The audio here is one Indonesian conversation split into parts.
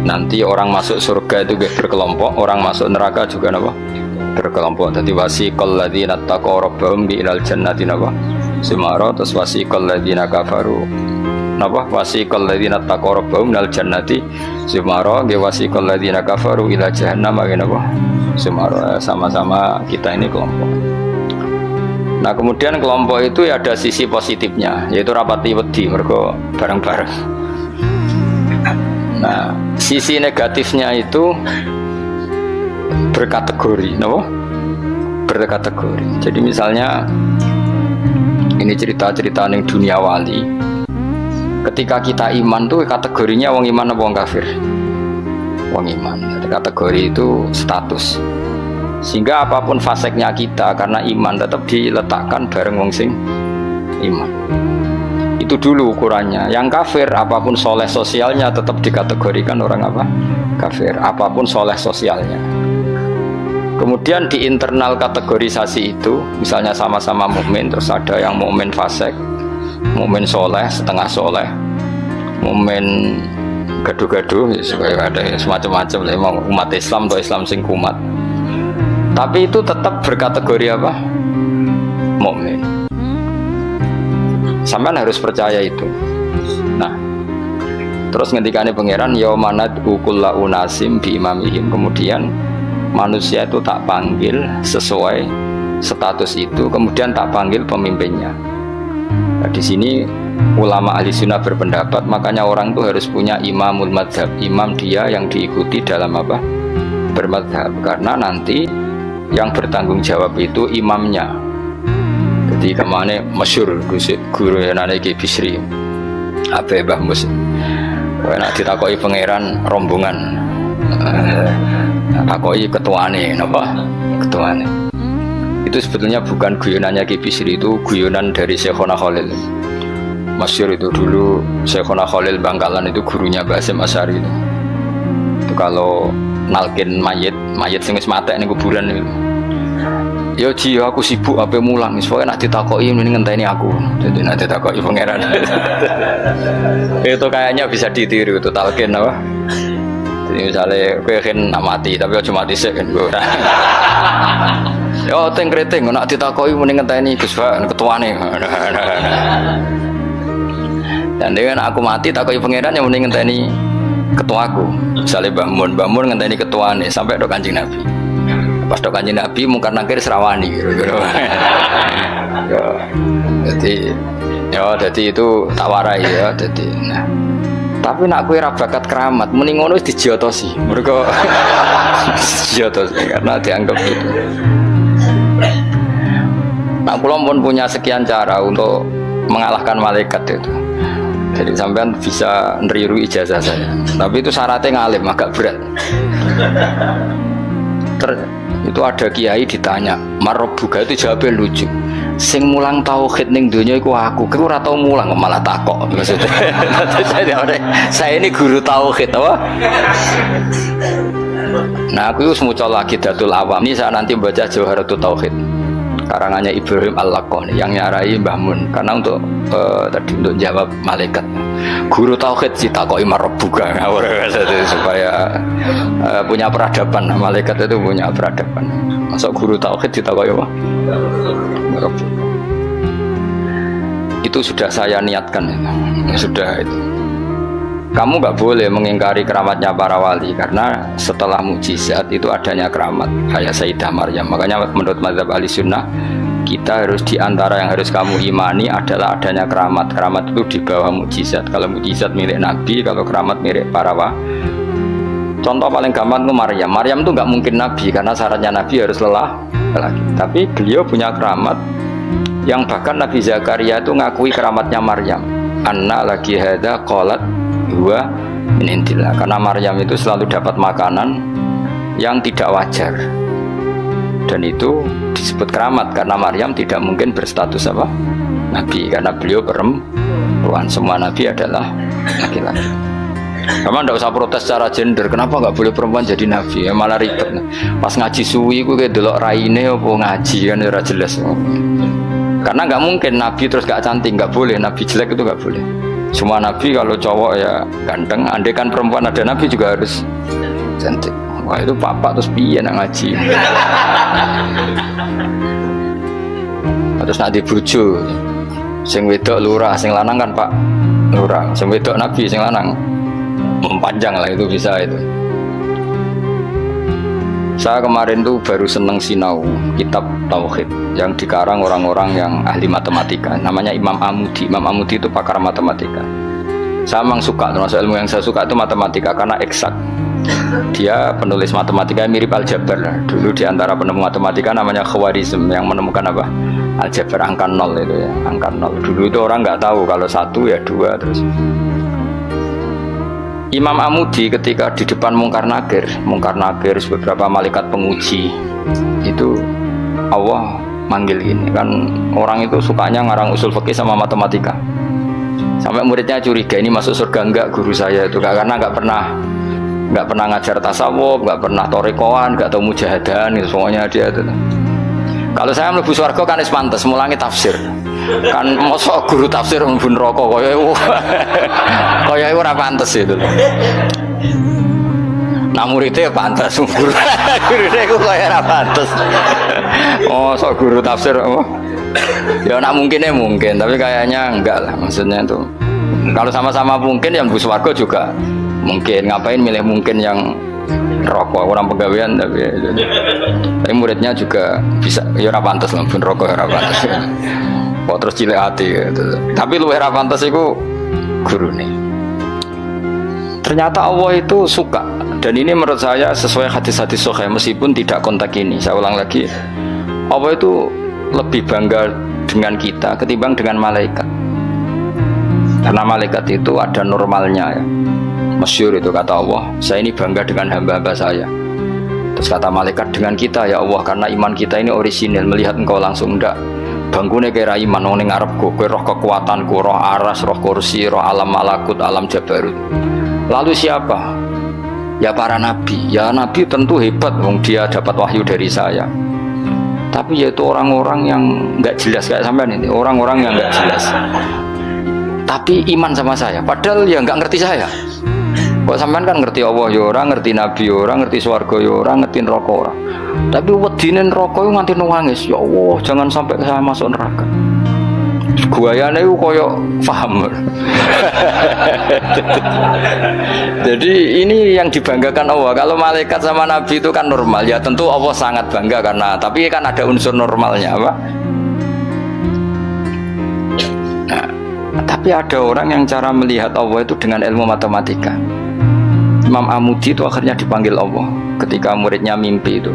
nanti orang masuk surga itu berkelompok, orang masuk neraka juga napa berkelompok. Jadi wasiqal ladzina taqaw rabbahum ilal jannati napa sumara, terus wasiqal ladzina kafaru napa wasiqal ladzina taqaw rabbahum ilal jannati sumara, nggih wasiqal ladzina kafaru ila jahannam napa sumara. Sama-sama kita ini kelompok. Nah kemudian kelompok itu ya ada sisi positifnya, yaitu rapati wedi mergo bareng-bareng. Nah sisi negatifnya itu berkategori, no? Berkategori. Jadi misalnya ini cerita-cerita ning dunia wali. Ketika kita iman tuh kategorinya wong iman apa wong kafir? Wong iman. Kategori itu status. Sehingga apapun faseknya kita karena iman tetap diletakkan bareng wong sing iman. Itu dulu ukurannya. Yang kafir apapun soleh sosialnya tetap dikategorikan orang apa? Kafir. Apapun soleh sosialnya. Kemudian di internal kategorisasi itu, misalnya sama-sama mukmin, terus ada yang mukmin fasek, mukmin soleh, setengah soleh, mukmin gaduh-gaduh, ada semacam-macam lah. Umat Islam atau Islam sing kumat. Tapi itu tetap berkategori apa? Mukmin. Sampean harus percaya itu. Nah, terus ngendikane pangeran yaumanad ukulla unasim bi imamihim. Kemudian manusia itu tak panggil sesuai status itu, kemudian tak panggil pemimpinnya. Nah, di sini ulama ahli sunnah berpendapat makanya orang itu harus punya imamul madhab, imam dia yang diikuti dalam apa? Bermadhab, karena nanti yang bertanggung jawab itu imamnya. Jadi kemana masyhur guru yang ada Ki Bisri apa Mbah Mus, nak ditakoki pangeran rombongan, takoki ketuane, napa ketuane. Itu sebetulnya bukan guyonannya Ki Bisri, itu guyonan dari Syekhona Khalil. Masyhur itu dulu Syekhona Khalil Bangkalan itu gurunya Mbah Hasyim Asy'ari itu. Itu kalau nalkin mayit sing wis matek ning kuburan itu. Ya Ji, aku sibuk ape mulang, soalnya nak ditakoki mending ngenteni aku. Jadi nak ditakoki pangeran. Itu kayaknya bisa ditiru itu talqin apa? Jadi misalnya kowe kan nak mati tapi aja mati sik kan ora. Yo teng kreting nak ditakoki mending ngenteni Gus Pak ketuane. Dan dengan aku mati takoki pangeran yang mending ngenteni ketuaku. Misalnya Mbah Mun ngenteni ketuane sampai do Kanjeng Nabi. Pas do Kanjeng Nabi mungkar nakir serawani gitu. Jadi itu tak warai ya. Jadi, nah. Tapi nak kowe ra bakat keramat, mending ngono wis dijiotosi. Mergo dijiotosi karena dianggap itu. Nah, kula pun punya sekian cara untuk mengalahkan malaikat itu. Jadi sampean bisa neriru ijazah saya. Tapi itu syaratnya ngalim, agak berat. Itu ada kiai ditanya, "Marabbuka?" Itu jawabnya lucu. Sing mulang tauhid ning donya iku aku. Kowe ora tau mulang malah takok. Maksudnya saya ini guru tauhid apa? Nah, aku semuanya lagi Datul Awam. Ini saya nanti baca Jawharatul Tauhid. Karangannya Ibrahim Al-Laqani yang nyarai Mbah Mun karena untuk tadi untuk jawab malaikat. Guru tauhid sih takoki marabbuka supaya punya peradaban. Malaikat itu punya peradaban. Masuk guru tauhid ditakoki apa? Marabbuka. Itu sudah saya niatkan itu. Sudah itu. Kamu nggak boleh mengingkari keramatnya para wali karena setelah mukjizat itu adanya keramat kayak Sayyidah Maryam. Makanya menurut mazhab ahli sunnah kita harus diantara yang harus kamu imani adalah adanya keramat. Keramat itu di bawah mukjizat. Kalau mukjizat milik Nabi, kalau keramat milik para wali. Contoh paling gampang itu Maryam. Maryam itu nggak mungkin Nabi karena syaratnya Nabi harus lelaki. Tapi beliau punya keramat yang bahkan Nabi Zakaria itu ngakui keramatnya Maryam. Anna lagi hada qalat huwa min indillah, karena Maryam itu selalu dapat makanan yang tidak wajar dan itu disebut keramat karena Maryam tidak mungkin berstatus apa? Nabi, karena beliau perempuan. Semua Nabi adalah laki-laki. Kamu tidak usah protes secara gender, kenapa nggak boleh perempuan jadi Nabi? Ya, malah ribet. Pas ngaji suwi gue kayak delok raine apa ngaji kan ora jelas. Karena nggak mungkin Nabi terus nggak cantik, nggak boleh. Nabi jelek itu nggak boleh. Semua nabi kalau cowok ya ganteng, andai kan perempuan ada nabi juga harus cantik. Wah itu papa terus piye nak ngaji. Terus nanti bojo sing wedok lurah, sing lanang kan Pak lurah, sing wedok nabi, sing lanang panjang lah itu bisa itu. Saya kemarin tuh baru seneng sinau kitab Tauhid yang dikarang orang-orang yang ahli matematika, namanya Imam Amudi. Imam Amudi itu pakar matematika. Saya memang suka, termasuk ilmu yang saya suka itu matematika karena eksak. Dia penulis matematika mirip aljabar. Dulu diantara penemu matematika namanya Khwarizm yang menemukan apa? Aljabar angka nol itu ya, angka nol. Dulu itu orang nggak tahu kalau satu ya dua terus. Imam Amudi ketika di depan Mungkar Nakir beberapa malaikat penguji itu Allah manggil ini kan orang itu sukanya ngarang usul fikih sama matematika sampai muridnya curiga ini masuk surga enggak guru saya itu karena nggak pernah ngajar tasawuf, nggak pernah torekoan, nggak tahu mujahadan itu semuanya dia itu. Kalau saya mlebu swarga kan wis pantes mulangi tafsir. Kan mosok guru tafsir mlebu neraka kaya ora pantes itu. Nah muridnya pantes guru. Gurune iku kaya ora pantes. Mosok guru tafsir ya nak mungkin, tapi kayaknya enggak lah maksudnya itu. Kalau sama-sama mungkin yang mlebu swarga juga mungkin, ngapain milih mungkin yang rokok orang pegawaian tapi muridnya juga bisa ya ora pantes lah pun rokok ora pantes. Kok terus cilik hati gitu. Tapi luwih ora pantes iku gurune. Ternyata Allah itu suka dan ini menurut saya sesuai hadis-hadis sahih meskipun tidak kontak ini. Saya ulang lagi. Allah itu lebih bangga dengan kita ketimbang dengan malaikat. Karena malaikat itu ada normalnya ya. Masyhur itu kata Allah, saya ini bangga dengan hamba-hamba saya. Terus kata malaikat dengan kita ya Allah karena iman kita ini orisinil melihat engkau langsung enggak. Bangkune kira iman ning ngarepku, kowe roh kekuatanku, roh aras, roh kursi, roh alam malakut, alam jabarut. Lalu siapa? Ya para nabi. Ya nabi tentu hebat wong dia dapat wahyu dari saya. Tapi yaitu orang-orang yang enggak jelas kayak sampean ini, orang-orang yang enggak jelas. Tapi iman sama saya, padahal ya enggak ngerti saya. Kok sampean kan ngerti Allah ya ora, ngerti nabi ya ora, ngerti swarga ya ora, ngerti neraka ora. Tapi wedine neraka yo nganti nangis, ya Allah, jangan sampai saya masuk neraka. Guayane iku koyo paham. Jadi ini yang dibanggakan Allah. Kalau malaikat sama nabi itu kan normal, ya tentu Allah sangat bangga karena tapi kan ada unsur normalnya apa? Nah, tapi ada orang yang cara melihat Allah itu dengan ilmu matematika. Imam Amudi itu akhirnya dipanggil Allah ketika muridnya mimpi itu.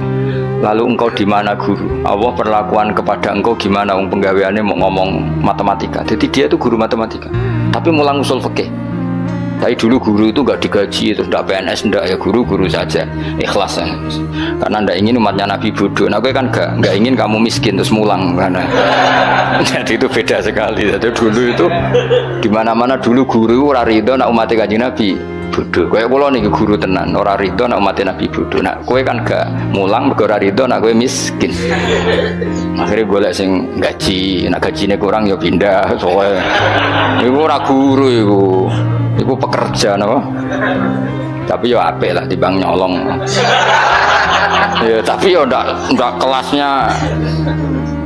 Lalu engkau di mana guru? Allah perlakuan kepada engkau gimana? Penggaweannya mau ngomong matematika. Jadi dia itu guru matematika. Tapi mulang usul fikih. Tapi dulu guru itu nggak digaji, terus nggak PNS, nggak ya guru saja, ikhlas kan. Karena nggak ingin umatnya Nabi bodoh. Nah, gue kan nggak ingin kamu miskin terus mulang, karena jadi itu beda sekali. Jadi dulu itu di mana-mana dulu guru ora ridho nak umatnya Kanjeng Nabi bodoh. Kayak kula niki guru tenan, ora ridho nak umatnya Nabi bodoh. Nah, gue kan gak mulang mergo ora ridho nak gue miskin. Akhirnya golek sing gaji, nak gajine kurang ya pindah. Soale iku ora guru iku pekerja napa? Tapi ya apik lah dibang nyolong. Ya tapi ya ndak kelasnya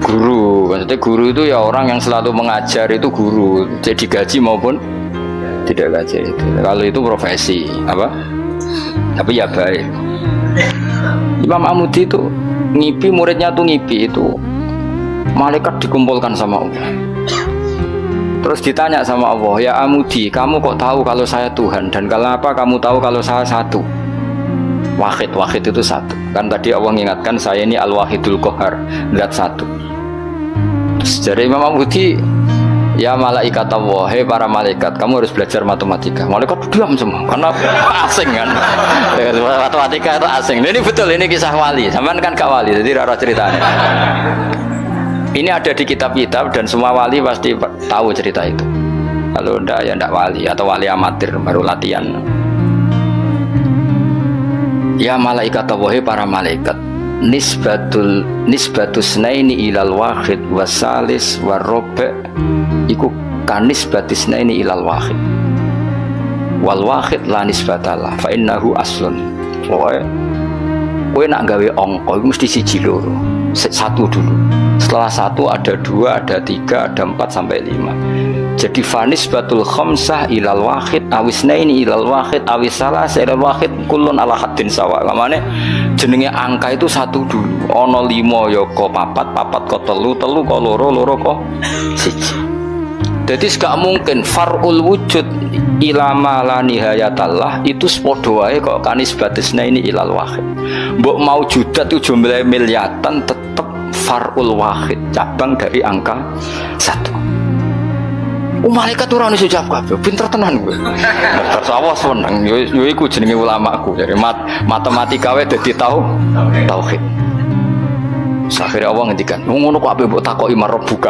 guru. Maksudnya guru itu ya orang yang selalu mengajar itu guru. Jadi gaji maupun tidak gaji itu. Kalau itu profesi apa? Tapi ya baik. Imam Amudi itu ngipi muridnya tuh ngipi itu. Malaikat dikumpulkan sama Allah. Terus ditanya sama Allah, ya Amudi, kamu kok tahu kalau saya Tuhan dan kenapa kamu tahu kalau saya satu? Wahid itu satu. Kan tadi Allah mengingatkan saya ini Al-Wahidul Qahar, zat satu. Terus dari Imam Amudi, ya malaikat Allah, hei para malaikat, kamu harus belajar matematika. Malaikat diam semua, karena asing kan. Matematika itu asing. Ini betul, ini kisah wali. Sampean kan gak wali, jadi rara ceritanya. Ini ada di kitab-kitab dan semua wali pasti tahu cerita itu. Kalau enggak ya enggak wali atau wali amatir baru latihan. Ya malaikat Allah, para malaikat, nisbatus naini ilal wahid wasalis warobe. Iku kanis batisna ini ilal wahid wal wahid la nisbatalah fa innahu aslun. Pokoknya kowe nak gawe angka itu mesti siji loro. Satu dulu. Setelah satu ada dua, ada tiga, ada 4 sampai 5. Jadi fanis batul khamsah ilal wahid awisnaini ilal wahid awis salas ilal wahid kullun ala haddin sawa. Kamane jenenge angka itu satu dulu. Ana 5 ya ko 4, 4 ko 3, 3 ko loro, loro ko siji. Jadi gak mungkin far'ul wujud ilama la nihayatallah itu sepodo wae kok kanis batisna ini ilal wahid. Mbok mau judat itu jumlah miliatan tetap far'ul wahid, cabang dari angka 1. Malaikat ora ono iso jawab kabeh, pinter tenan kowe. Terus awas seneng, yo iku jenenge ulamaku. Jadi matematika wae dadi tauhid. Akhirnya Allah ngendikan, ngono kok ape mbok takoki marab buka.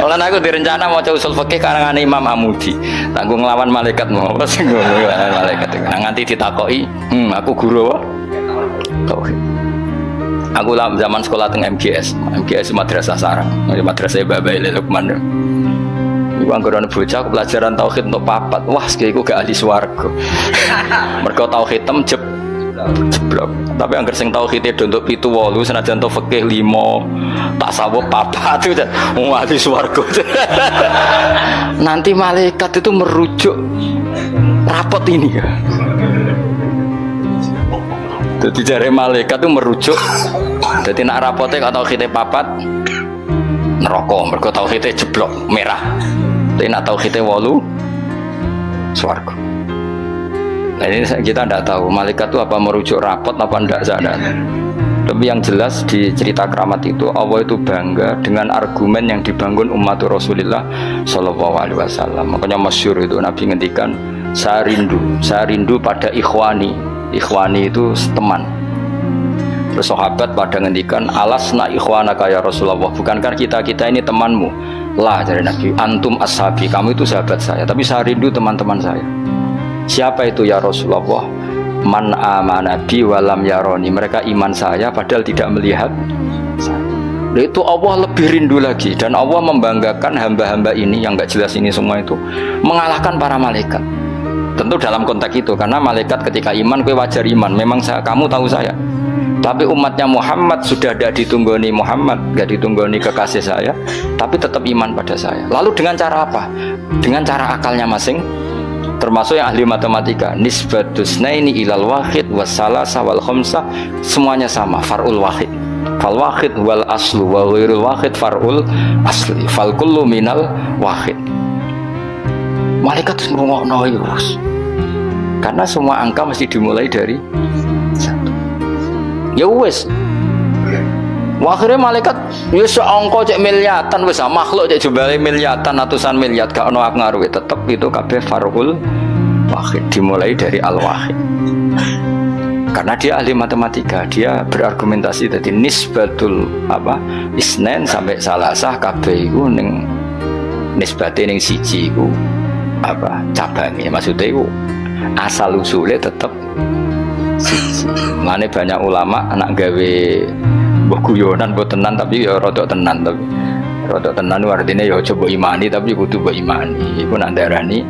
Lan aku direncana mau usul fikih karangane Imam Amudi. Tanggung nglawan malaikat mau apa sing ngono malaikat. Nganti ditakoki, aku guru apa? Tauhid. Aku zaman sekolah teng MGS Madrasah Sarang, madrasah Bapak Lukman. Iku anggere bocah pelajaran tauhid untuk papat. Wah, iku gak ahli swarga. Mergo tauhid jeblok. Tapi anggar sing tauhide untuk 7 8 senajan to fikih 5 tak sawuh papat itu ahli swarga. Nanti malaikat itu merujuk rapot ini ya. Jadi jare malaikat itu merujuk. Jadi nak rapote kalau tauhide papat neraka mergo tauhide jeblok merah. Tapi nak tauhide 8 swarga. Nah ini kita tidak tahu malaikat itu apa merujuk rapot apa tidak sadar. Tapi yang jelas di cerita keramat itu Allah itu bangga dengan argumen yang dibangun umat Rasulullah Shallallahu Alaihi Wasallam. Makanya masyhur itu Nabi ngendikan saya rindu pada ikhwani. Ikhwani itu teman. Terus sahabat pada ngendikan alasna ikhwanaka ya Rasulullah, bukankah kita ini temanmu? Lah dari Nabi, antum ashabi, kamu itu sahabat saya, tapi saya rindu teman-teman saya. Siapa itu ya Rasulullah? Man amana bi walam yaroni. Mereka iman saya padahal tidak melihat saya. Nah, itu Allah lebih rindu lagi. Dan Allah membanggakan hamba-hamba ini yang gak jelas ini semua itu mengalahkan para malaikat. Tentu dalam konteks itu, karena malaikat ketika iman, kue wajar iman. Memang kamu tahu saya. Tapi umatnya Muhammad sudah tidak ditunggoni Muhammad, gak ditunggoni kekasih saya, tapi tetap iman pada saya. Lalu dengan cara apa? Dengan cara akalnya masing. Termasuk yang ahli matematika, nisbatus naini ilal wahid wassalasa wal khamsah, semuanya sama, far'ul wahid. Fal wahid wal aslu wa ghairul wahid far'ul asli. Fal kullu minal wahid. Malaikat ngrungokno iki, Bos. Karena semua angka mesti dimulai dari 1. Ya wis. Akhirnya malaikat ya seangka cek miliatan wis makhluk cek jumlahe miliatan ratusan miliar gak ono ngaruh tetep itu kabeh farul wahid dimulai dari al wahid. Karena dia ahli matematika, dia berargumentasi tadi nisbatul isnen sampai salasah kabeh iku ning nisbate ning siji iku cabangnya, maksudnya iku asal usulnya tetep siji. Mane banyak ulama anak gawe mbok guyonan mbok tenan tapi ya rada tenan tapi rada tenan artinya ya coba imani tapi kudu mbok imani. Iku nak darani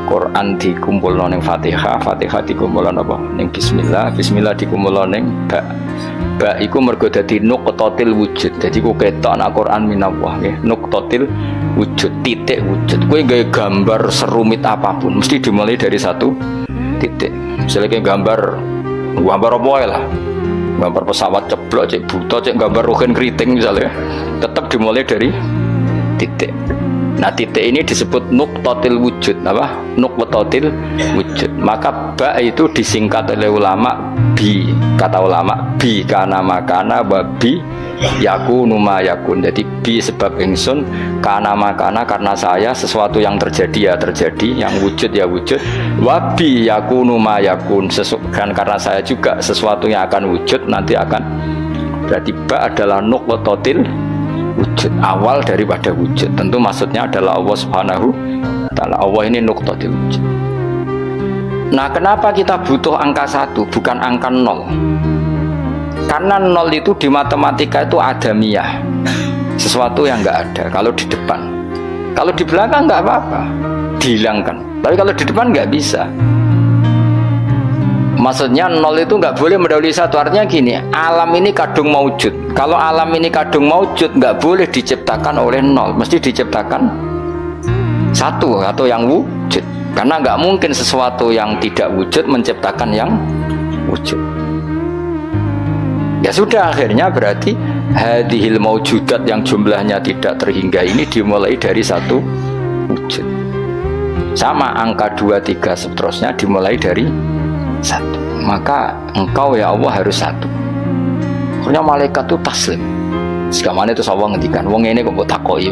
Quran dikumpulno ning Fatihah, Fatihah dikumpulno apa ning bismillah, bismillah dikumpulno ning ba iku mergo dadi nuqtatil wujud. Dadi ku ketok nak Quran minallah nggih, nuqtatil wujud, titik wujud. Kowe gawe gambar serumit apapun mesti dimulai dari 1 titik. Misalnya gambar apa wae lah. Gambar pesawat ceblok, cek buta, cek gambar rugen keriting misalnya, tetap dimulai dari titik. Nah titik ini disebut nuqtatil wujud, apa? Nuqtatil wujud. Maka ba itu disingkat oleh ulama bi, kata ulama bi kana makana wa bi yakunu ma yakun. Jadi bi sebab ingsun, kana makana karena saya sesuatu yang terjadi ya terjadi, yang wujud ya wujud. Wa bi yakunu ma yakun, dan karena saya juga sesuatu yang akan wujud nanti akan. Berarti ba adalah nuqtatil wujud, awal daripada wujud. Tentu maksudnya adalah Allah Subhanahu wa taala. Allah ini nuqtatil wujud. Nah, kenapa kita butuh angka 1 bukan angka 0? Karena 0 itu di matematika itu adamiyah. sesuatu yang nggak ada. Kalau di depan, kalau di belakang nggak apa-apa, dihilangkan. Tapi kalau di depan nggak bisa. Maksudnya nol itu nggak boleh mendahului satu. Artinya gini, alam ini kadung maujud. Kalau alam ini kadung maujud, nggak boleh diciptakan oleh nol, mesti diciptakan satu atau yang wujud. Karena nggak mungkin sesuatu yang tidak wujud menciptakan yang wujud. Ya sudah, akhirnya berarti hadhil maujudat yang jumlahnya tidak terhingga ini dimulai dari satu wujud. Sama angka 2, 3 seterusnya dimulai dari satu. Maka engkau ya Allah harus satu. Akhirnya malaikat itu taslim. Sekamane itu Allah ngendikan, wong ini kok takoi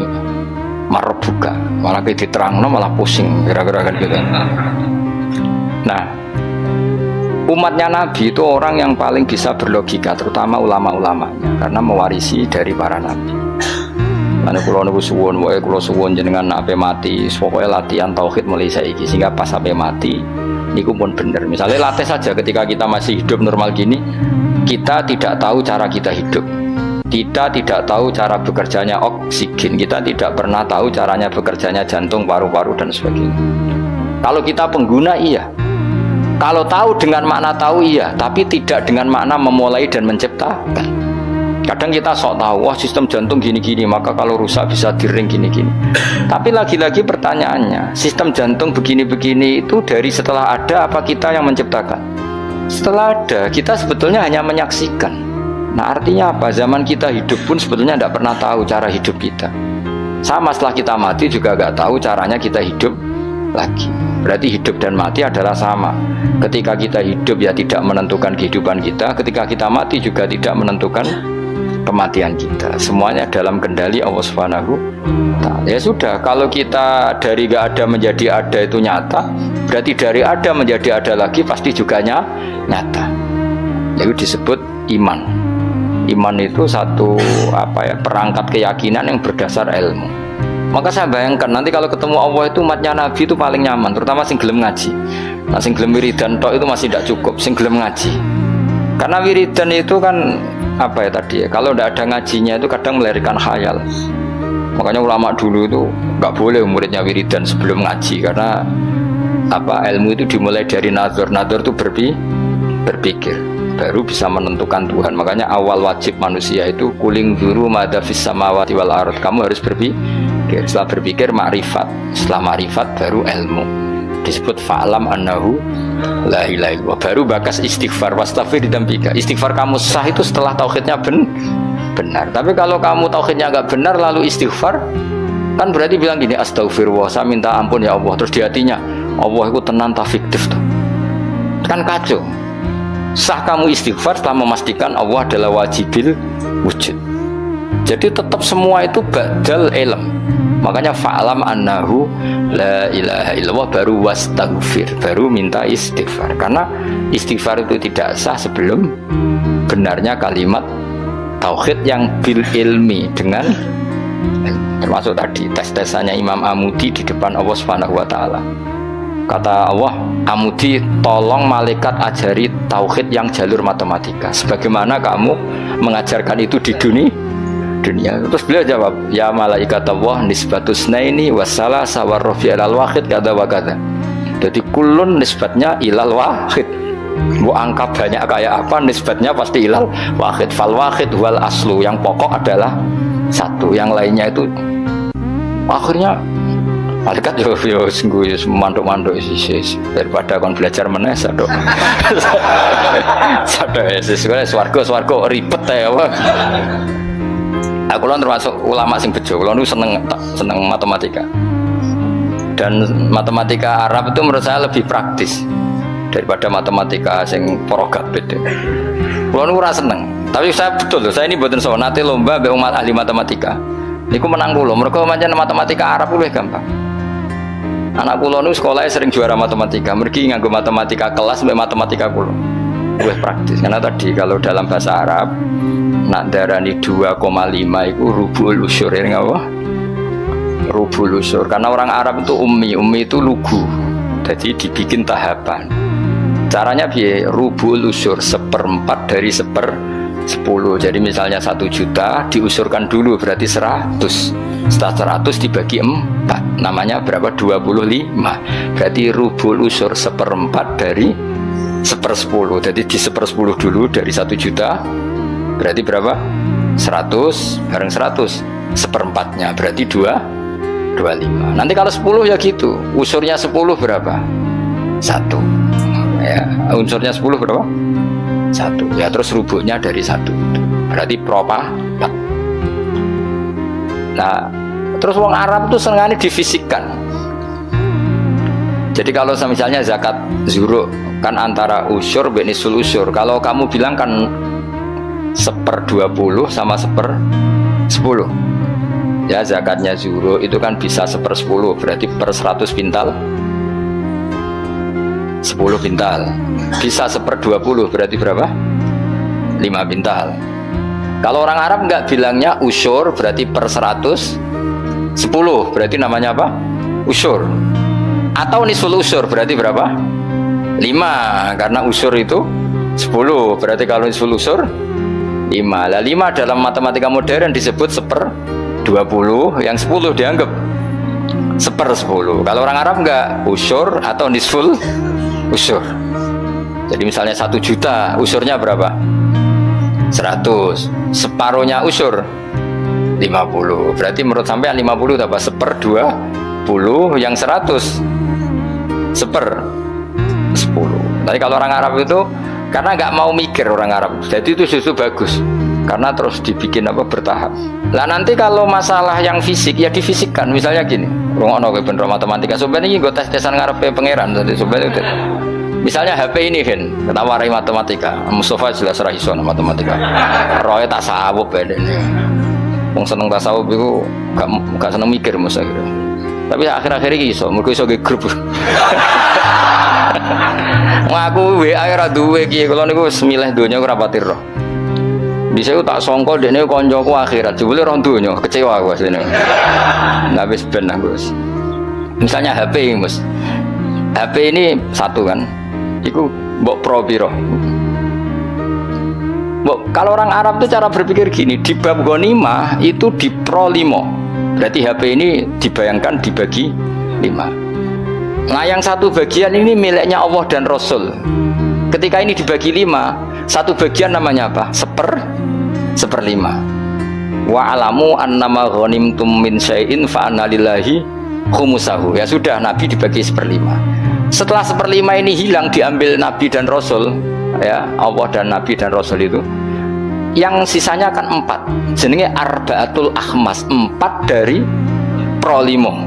marah buka, malah kayak diterangno malah pusing gara-gara kan gitu. Nah, umatnya Nabi itu orang yang paling bisa berlogika, terutama ulama-ulamanya, karena mewarisi dari para nabi. Mana kulo niku suwun, wae kulo suwun jenengan ape mati, pokoknya latihan tauhid mulai saiki sehingga pas ape mati niku pun bener. Misalnya latih saja ketika kita masih hidup normal gini, kita tidak tahu cara kita hidup. Kita tidak tahu cara bekerjanya oksigen, kita tidak pernah tahu caranya bekerjanya jantung, paru-paru dan sebagainya. Kalau kita pengguna iya. Kalau tahu dengan makna tahu iya, tapi tidak dengan makna memulai dan menciptakan. Kadang kita sok tahu, wah sistem jantung gini-gini, maka kalau rusak bisa diring gini-gini. Tapi lagi-lagi pertanyaannya, sistem jantung begini-begini itu dari setelah ada apa kita yang menciptakan? Setelah ada, kita sebetulnya hanya menyaksikan. Nah artinya apa? Zaman kita hidup pun sebetulnya tidak pernah tahu cara hidup kita. Sama setelah kita mati juga nggak tahu caranya kita hidup lagi. Berarti hidup dan mati adalah sama. Ketika kita hidup ya tidak menentukan kehidupan kita, ketika kita mati juga tidak menentukan kematian kita. Semuanya dalam kendali Allah Subhanahu wa Ta'ala. Ya sudah, kalau kita dari nggak ada menjadi ada itu nyata, berarti dari ada menjadi ada lagi pasti juga nyata. Itu disebut iman. Iman itu satu perangkat keyakinan yang berdasar ilmu. Maka saya bayangkan nanti kalau ketemu Allah itu umatnya Nabi itu paling nyaman, terutama sing gelem ngaji. Nah sing gelem wiridan tok itu masih tidak cukup, sing gelem ngaji. Karena wiridan itu kan kalau tidak ada ngajinya itu kadang melahirkan khayal. Makanya ulama dulu itu nggak boleh muridnya wiridan sebelum ngaji, karena ilmu itu dimulai dari nazar. Nazar itu berpikir, baru bisa menentukan Tuhan. Makanya awal wajib manusia itu kuling duru madza fis samawati wal ardh. Kamu harus berpikir. Setelah berpikir makrifat, setelah makrifat baru ilmu. Disebut fa'lam annahu la ilaha illallah. Baru bakas istighfar, wastaghfir dzambika. Istighfar kamu sah itu setelah tauhidnya benar. Tapi kalau kamu tauhidnya enggak benar lalu istighfar, kan berarti bilang gini, astagfirullah, saya minta ampun ya Allah. Terus di hatinya, Allah itu tenan ta fiktif tuh. Kan kacau. Sah kamu istighfar setelah memastikan Allah adalah wajibil wujud. Jadi tetap semua itu badal ilm. Makanya fa'lam annahu la ilaha illallah baru wastaghfir, baru minta istighfar. Karena istighfar itu tidak sah sebelum benarnya kalimat tauhid yang bil ilmi, dengan termasuk tadi tes-tesannya Imam Amudi di depan Allah Subhanahu wa Ta'ala. Kata Allah, Amudi tolong malaikat ajari tauhid yang jalur matematika sebagaimana kamu mengajarkan itu di dunia. Terus beliau jawab, ya malaikat Allah nisbatus naini wassalasa warrafi alal wahid kada wa kada. Jadi kulun nisbatnya ilal wahid. Bu angka banyak kayak apa nisbatnya pasti ilal wahid. Fal wahid wal aslu, yang pokok adalah satu, yang lainnya itu akhirnya malaikat yo sungguh manduk-manduk isi daripada kon belajar meneh sadok. Sadok swarga ribet ya apa. Aku lan termasuk ulama sing bejo, kula niku seneng matematika. Dan matematika Arab itu menurut saya lebih praktis daripada matematika sing porogabet. Kula niku ora seneng, tapi saya betul loh, saya ini mboten sowan nate lomba mbek umat ahli matematika. Niku menang kula, mergo pancen matematika Arab luwih gampang. Anak kula niku sekolahnya sering juara matematika, mergi nganggo matematika kelas mbek matematika kula. Luwih praktis, karena tadi kalau dalam bahasa Arab nak darani 2,5 itu rubul usur, ya nggak? Rubul usur, karena orang Arab itu ummi itu lugu, jadi dibikin tahapan. Caranya biar rubul usur 1/4 dari 1/3. 10. Jadi misalnya 1 juta diusurkan dulu berarti 100. Setelah 100 dibagi 4 namanya berapa? 25. Berarti rubul usur 1/4 dari 1/10. Jadi di 1/10 dulu dari 1 juta berarti berapa? 100 bareng 100 1/4-nya berarti 25. Nanti kalau 10 ya gitu, usurnya 10 berapa? 1 ya, unsurnya 10 berapa? 1 ya, terus rubuknya dari 1 berarti propa 4. Nah terus wong Arab tuh senengane difisikkan. Jadi kalau misalnya zakat zuru kan antara usur benisul usur, kalau kamu bilang kan 1/20 sama 1/10 ya, zakatnya zuru itu kan bisa 1/10 berarti per 100 pintal 10 pintal, bisa 1/20 berarti berapa? 5 pintal. Kalau orang Arab nggak bilangnya usur berarti per 100 10 berarti namanya apa? Usur. Atau nisul usur berarti berapa? 5, karena usur itu 10 berarti kalau nisul usur 5. Lah 5 dalam matematika modern disebut 1/20, yang 10 dianggap 1/10. Kalau orang Arab enggak, usur atau nisful usur. Jadi misalnya 1 juta usurnya berapa? 100. Separuhnya usur 50. Berarti menurut sampean 50 apa? 1/20, yang 100 1/10. Tapi kalau orang Arab itu karena nggak mau mikir orang Arab, jadi itu justru bagus karena terus dibikin apa bertahap. Lah nanti kalau masalah yang fisik ya difisikkan, misalnya gini, rungokno kowe bener matematika, sebenarnya ini gue tes-tesan ngarepe pangeran tadi sebenarnya. Misalnya HP ini kan ketawari matematika, Mustafa jelas ra iso matematika. Roe tasawuf bedene. Wong seneng tasawuf itu gak seneng mikir mesti gitu. Tapi akhir-akhir ini iso, mergo iso ge grup. Ngaku WA ora duwe iki, kula niku semilih donya ora pati roh. Bisa aku tak songkol dekne koncoku akhirat, jebule roh donya, kecewa aku asline. Lah wis ben aku. Misalnya HP Mas. HP ini satu kan. Iku mbok pro piro? Kalau orang Arab itu cara berpikir gini, di bab ghanimah itu di pro 5. Berarti HP ini dibayangkan dibagi 5. Nah yang satu bagian ini miliknya Allah dan Rasul. Ketika ini dibagi 5, satu bagian namanya apa? 1/5. Wa alamu annama ghanimtum min syai'in fa anna lillahi khumusahu. Ya sudah, Nabi dibagi 1/5. Setelah 1/5 ini hilang, diambil Nabi dan Rasul, ya Allah dan Nabi dan Rasul itu, yang sisanya kan 4. Jenenge arba'atul akhmas, 4 dari pro 5.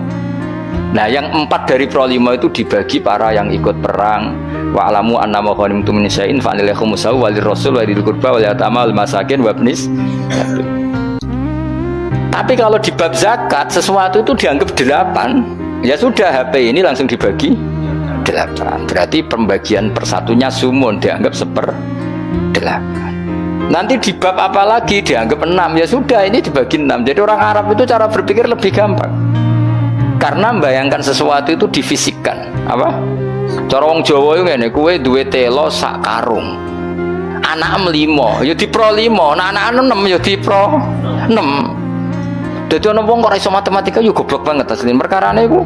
Nah yang 4 dari pro 5 itu dibagi para yang ikut perang. Wa alamu annama ghanimtum min syai'in fa lillahi khumusahu wa lirrasul wa lidil qurba wal yatama wal masakin wa ibnis. Tapi kalau di bab zakat sesuatu itu dianggap 8, ya sudah HP ini langsung dibagi 8. Berarti pembagian persatunya sumun, dianggap 1/8. Nanti di bab apa lagi dianggap 6, ya sudah ini dibagi 6. Jadi orang Arab itu cara berpikir lebih gampang. Karena membayangkan sesuatu itu difisikkan. Apa? Cara wong Jawa itu ngene, kowe duwe telo sak karung. Anak 5, ya di pro 5. Nah anak 6 ya di pro 6. Dadi ana wong kok iso matematika yo goblok banget asline. Perkarane iku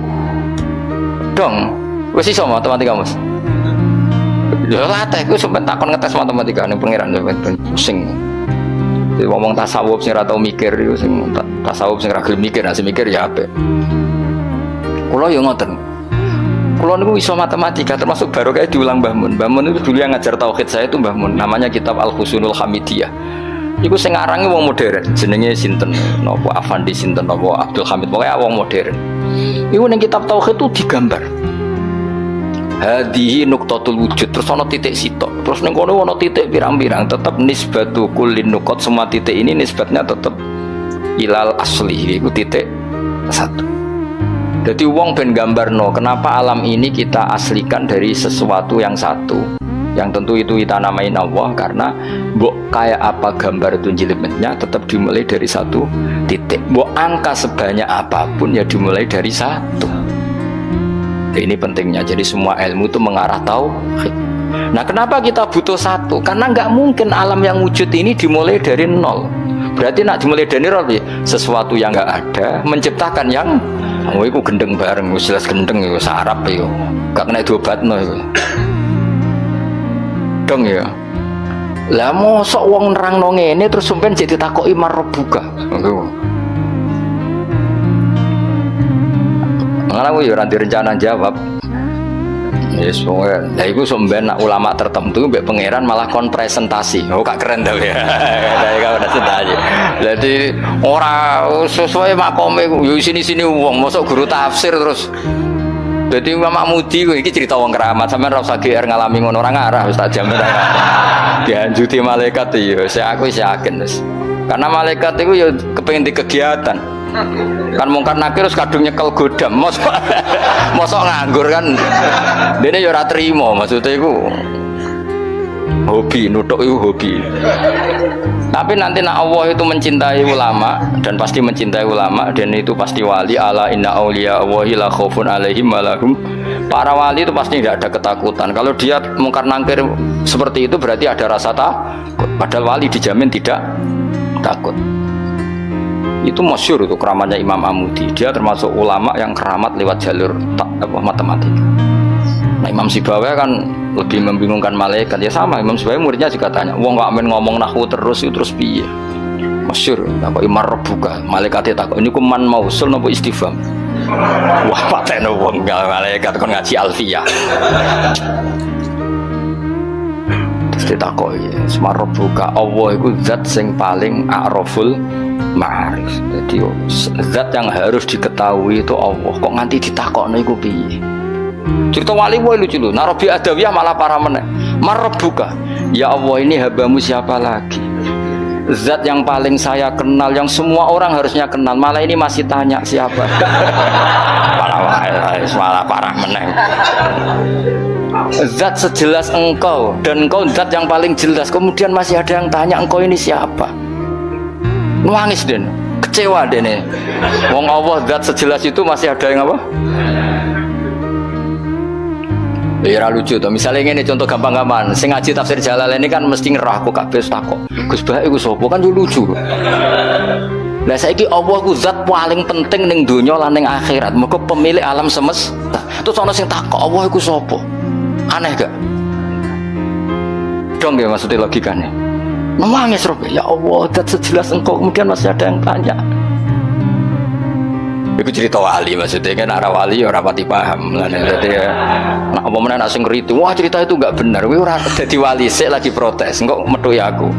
dong. Wis iso matematika, Mas. Ya latih iku sampe takon ngetes matematika ning pangeran ben pusing. Jadi ngomong tasawuf sing ora tau mikir iku sing tasawuf sing ora gelem mikir, asih mikir ya apik. Kula yo ngoten. Kula niku iso matematika termasuk baru kayak diulang Mbah Mun. Mbah Mun itu dulu yang ngajar tauhid saya itu Mbah Mun. Namanya kitab Al-Husunul Hamidiyah. Iku sing ngarange wong modern, jenenge sinten? Napa Afandi sinten napa Abdul Hamid, pokoke wong modern. Iku ning kitab tauhid itu digambar. Hadihi nuqtatul wujud, terus ana titik sitok. Terus ning kono ana titik pirang-pirang, tetap nisbatu kullin nuqat, semua titik ini nisbatnya tetap ilal asli, iku titik 1. Jadi wong ben gambarno kenapa alam ini kita aslikan dari sesuatu yang satu, yang tentu itu kita namain Allah, karena mbok kayak apa gambar itu jelimetnya tetap dimulai dari satu titik. Mbok angka sebanyak apapun ya dimulai dari 1. Ini pentingnya. Jadi semua ilmu itu mengarah tauhid. Nah, kenapa kita butuh satu? Karena nggak mungkin alam yang wujud ini dimulai dari nol. Berarti nak dimulai dari nol, sesuatu yang nggak ada menciptakan yang, oh, itu gendeng bareng, jelas gendeng itu sarap itu, nggak kena diobatno itu. Dong ya. Lah mosok wong nerangno ngene terus sampean jadi ditakoki marbuka. Malah aku ya ora direncana jawab. Yes, pokoknya. Lah iku sampean nak ulama tertentu mbek pangeran malah kon presentasi. Oh, gak keren ta ya. Kayak kau presentasi. Jadi ora sesuai makome yo sini-sini wong mosok guru tafsir terus. Jadi Imam Mudi iki cerita wong keramat, sampean ora usah GR ngalami ngono ora ngarah wis tak jamin. Dianjuti malaikat ya, aku yakin wis. Karena malaikat itu ya kepengin di kegiatan. Kan mungkar nakir terus kadung nyekel godam mosok nganggur kan dene ya ora trimo maksudnya iku hobi nutuk itu hobi. Tapi nanti nak Allah itu mencintai ulama dan pasti mencintai ulama dan itu pasti wali. Ala inna auliya Allahi la khaufun alaihim walahum. Para wali itu pasti tidak ada ketakutan. Kalau dia mungkar nakir seperti itu berarti ada rasa takut. Padahal wali dijamin tidak takut. Itu masyhur itu keramatnya Imam Amudi. Dia termasuk ulama yang keramat lewat jalur matematika. Nah, Imam Sibawai kan lebih membingungkan malaikat. Ya sama, Imam Sibawai muridnya juga tanya, wong gak main ngomong nahwu terus itu terus piye? Masyhur, takok imar rebuka, malaikate takok niku man mausul napa istifham. Wah, pateno wong malaikat kon ngaji alfiyah. Ditakoki semar rebuka, Allah iku zat sing paling a'raful ma'arif. Jadi zat yang harus diketahui itu Allah. Kok nganti ditakokno iku piye? Cerita wali wae lucu lho. Narobi Adawiyah malah para meneh. Marbuka. Ya Allah, ini hambamu siapa lagi? Zat yang paling saya kenal, yang semua orang harusnya kenal. Malah ini masih tanya siapa? Malah parah meneh. Zat sejelas engkau dan engkau zat yang paling jelas. Kemudian masih ada yang tanya engkau ini siapa? Nangis den, kecewa dene. Wong Allah zat sejelas itu masih ada yang apa? Ya lucu tuh. Misalnya ini contoh gampang-gampang. Sing ngaji tafsir Jalalain ini kan mesti ngerah aku kabeh takok. Gus Bah iku sapa kan lucu. Lah saiki Allah ku zat paling penting ning donya lan ning akhirat. Mergo pemilik alam semesta. Terus ana sing takok Allah iku sapa? Aneh gak? Dong ya maksudnya logikanya. Nangis Rob, ya Allah, zat sejelas engkau kemudian masih ada yang tanya. Itu cerita wali maksudnya kan arah wali orang pati paham. Jadi ya, nak apa mana nak sing ngritu, wah cerita itu enggak benar. Kowe ora dadi wali sik lagi protes. Engko methuki aku.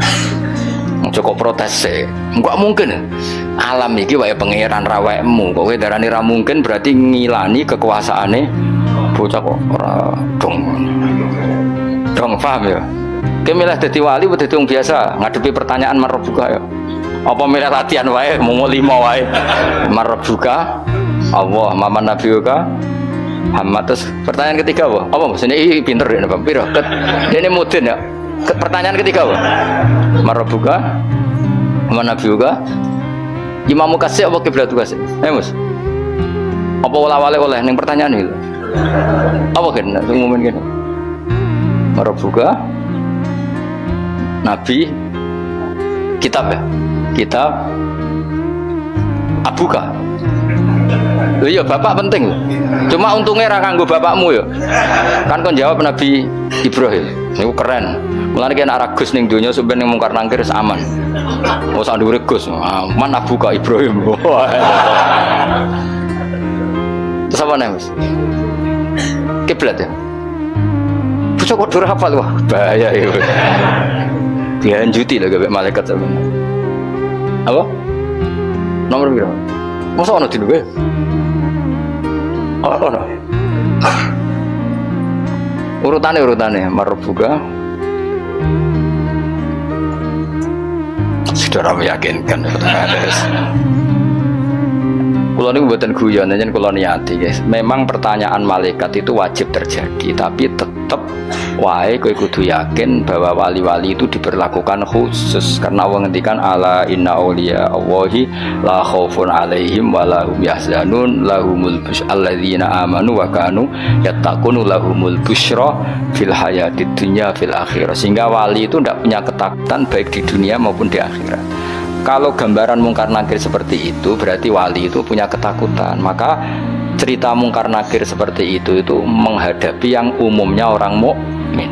Cukup protes sik. Enggak mungkin. Alam iki wae pangeran rawekmu. Kok kowe darani ra mungkin berarti ngilani kekuasaane bocah kok ora dong. Dong paham ya? Kowe milih dadi wali apa dadi wong biasa ngadepi pertanyaan marbuka ya? Apa milih latihan wae mau 5 wae marbuka Allah maman nabiuka Muhammad. Terus pertanyaan ketiga apa maksudnya ini pinter deh Pak piro ini mudin ya. Pertanyaan ketiga apa marbuka maman nabiuka imamu kasih apa kiblatu kasih Mus apa wala-wale oleh ning pertanyaan itu apa kan ngumumin gini marbuka nabi kitab ya kitab abuka. Lho iya bapak penting. Cuma untungnya ra kanggo bapakmu ya. Kan kon jawab Nabi Ibrahim. Niku keren. Mulane ki nek Gus ning donya sampeyan ning mungkar nangkir aman. Oh sak dhuwure Gus. Man abuka Ibrahim. Terus apa nih Mas? Kiblat ya. Bocah kok durung hafal wah bahaya itu. Dianjuti lah gak malaikat sampeyan. Apa? Nomor berapa? Masa ana dinu kowe? Ana. Urutane marbuka. Sudah meyakinkan. Kula niku mboten guyon, njen kula niati, guys. Memang pertanyaan malaikat itu wajib terjadi, tapi tetap wae kowe kudu yakin bahwa wali-wali itu diperlakukan khusus karena Allah ngendikan ala inna auliya Allahi la khaufun alaihim wa lahum yahzanun lahumul busyra alladzina amanu wa kanu yattaqun lahumul busyra fil hayatid dunya fil akhirah. Sehingga wali itu tidak punya ketakutan baik di dunia maupun di akhirat. Kalau gambaran mungkar nakir seperti itu berarti wali itu punya ketakutan. Maka cerita mungkar nakir seperti itu menghadapi yang umumnya orang mukmin.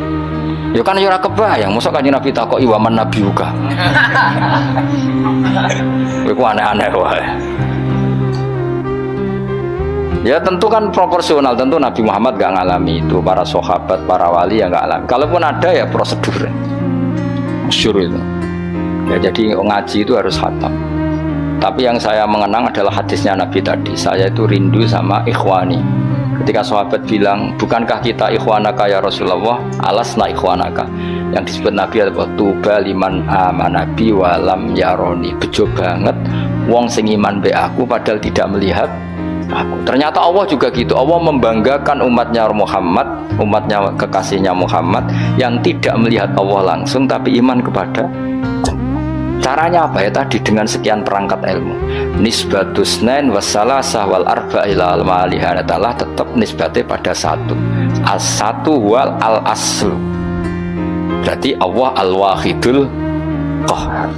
Ya kan ora kebayang, mosok Kanjeng Nabi takoki wa man nabiyuka. Iku aneh-aneh wae. Ya tentu kan proporsional, tentu Nabi Muhammad gak ngalami itu, para sahabat, para wali yang gak alami. Kalaupun ada ya prosedur. Masyhur itu. Ya jadi ngaji itu harus khatam. Tapi yang saya mengenang adalah hadisnya Nabi tadi. Saya itu rindu sama ikhwani. Ketika sahabat bilang, bukankah kita ikhwanaka ya Rasulullah? Alasna ikhwanaka. Yang disebut Nabi adalah tuba liman amanabi walam yaroni. Bejo banget wong sing iman be aku padahal tidak melihat aku. Ternyata Allah juga gitu. Allah membanggakan umatnya Muhammad, umatnya kekasihnya Muhammad yang tidak melihat Allah langsung tapi iman kepada. Caranya apa ya tadi dengan sekian perangkat ilmu. Nisbatus nain wassalasah wal arba ila al malihan adalah tetap nisbatnya pada satu. As-satu wal al aslu. Berarti Allah al-wahidul qahhar.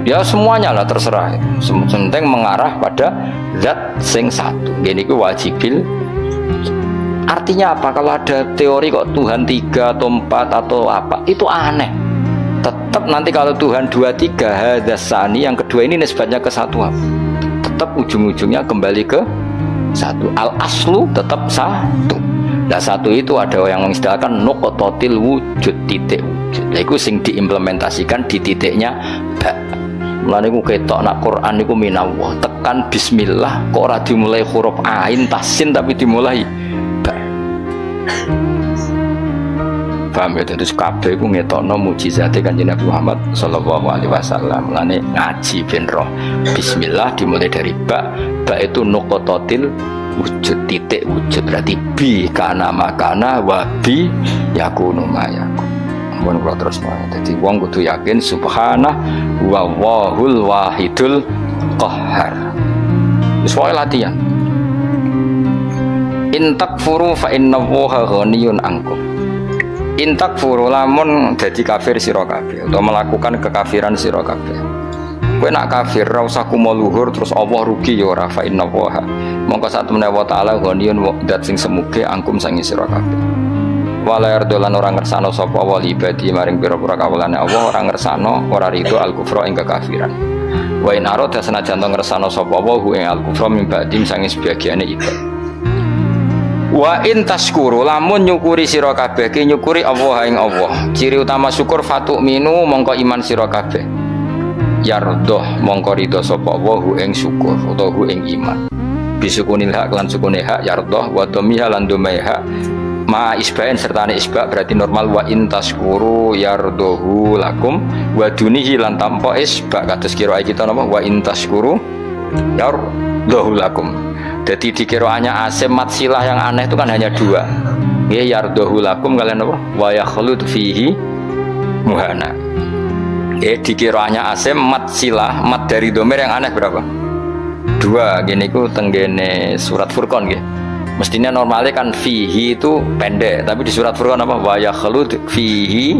Ya semuanya lah terserah. Penting mengarah pada zat sing satu. Gini ku wajibil. Artinya apa? Kalau ada teori kok Tuhan 3 atau 4 atau apa, itu aneh. Tetap nanti kalau Tuhan 2, 3 hadasani, yang kedua ini nisbatnya ke satu, tetap ujung-ujungnya kembali ke satu. Al aslu tetap satu. Nah satu itu ada yang mengistilahkan nuqtatil wujud, titik wujud. Nah itu sing diimplementasikan di titiknya ba. Mulane ku ketok nak Quran niku minallah, tekan bismillah kok ora dimulai huruf ain tasin tapi dimulai ba. Paham ya, terus kabeh iku ngetokno mukjizate Kanjeng Nabi Muhammad sallallahu alaihi wasallam. Mulane ngaji ben roh. Bismillah dimulai dari ba. Ba itu nuqtatil wujud, titik wujud. Berarti bi kana makana wa bi yakunu mayakun. Mun kula terus wae. Dadi wong kudu yakin subhanah wa wahul wahidul qahhar. Wis wae latihan. In takfuru fa innallaha ghaniyun ankum. Intak furu lamun jadi kafir sira kabeh atau melakukan kekafiran sira kabeh. Kowe nak kafir ra usah kumo luhur terus Allah rugi ya ora fa inna waha. Mongko sak temene wa taala ghaniyun dat sing semuge angkum sangi sira kabeh. Wala yardolan ora ngersano sapa wa ibadi maring pira-pira kawulane Allah ora ngersano ora rido al kufra ing kekafiran. Wa in arada senajan ngersano sapa wa ing al kufra min ba'dim sangi sebagiane ibadah. Wa in taskuru lamun nyukuri sira kabeh ki nyukuri Allah ing Allah. Ciri utama syukur fatuk minu mongko iman sira kabeh. Yardoh mongko ridho sapa Allah ing syukur utawa ing iman. Bisukunil hak lan sukune hak yardoh wa dhamiha lan dhamiha ma isbain sertane isba berarti normal wa in taskuru yardohu lakum wa dunihi lan tanpa isba kados kira kita napa wa in taskuru yardohu lakum. Jadi di kiroannya asim mat silah yang aneh itu kan hanya dua. Ya yardohu lakum kalian apa? Wa yakhlud fihi muhana. Ya di kiroannya asim mat silah mat dari domir yang aneh berapa? Dua. Gini ku tenggene surat Furqan gitu. Mestinya normalnya kan fihi itu pendek, tapi di surat Furqan apa? Wa yakhlud fihi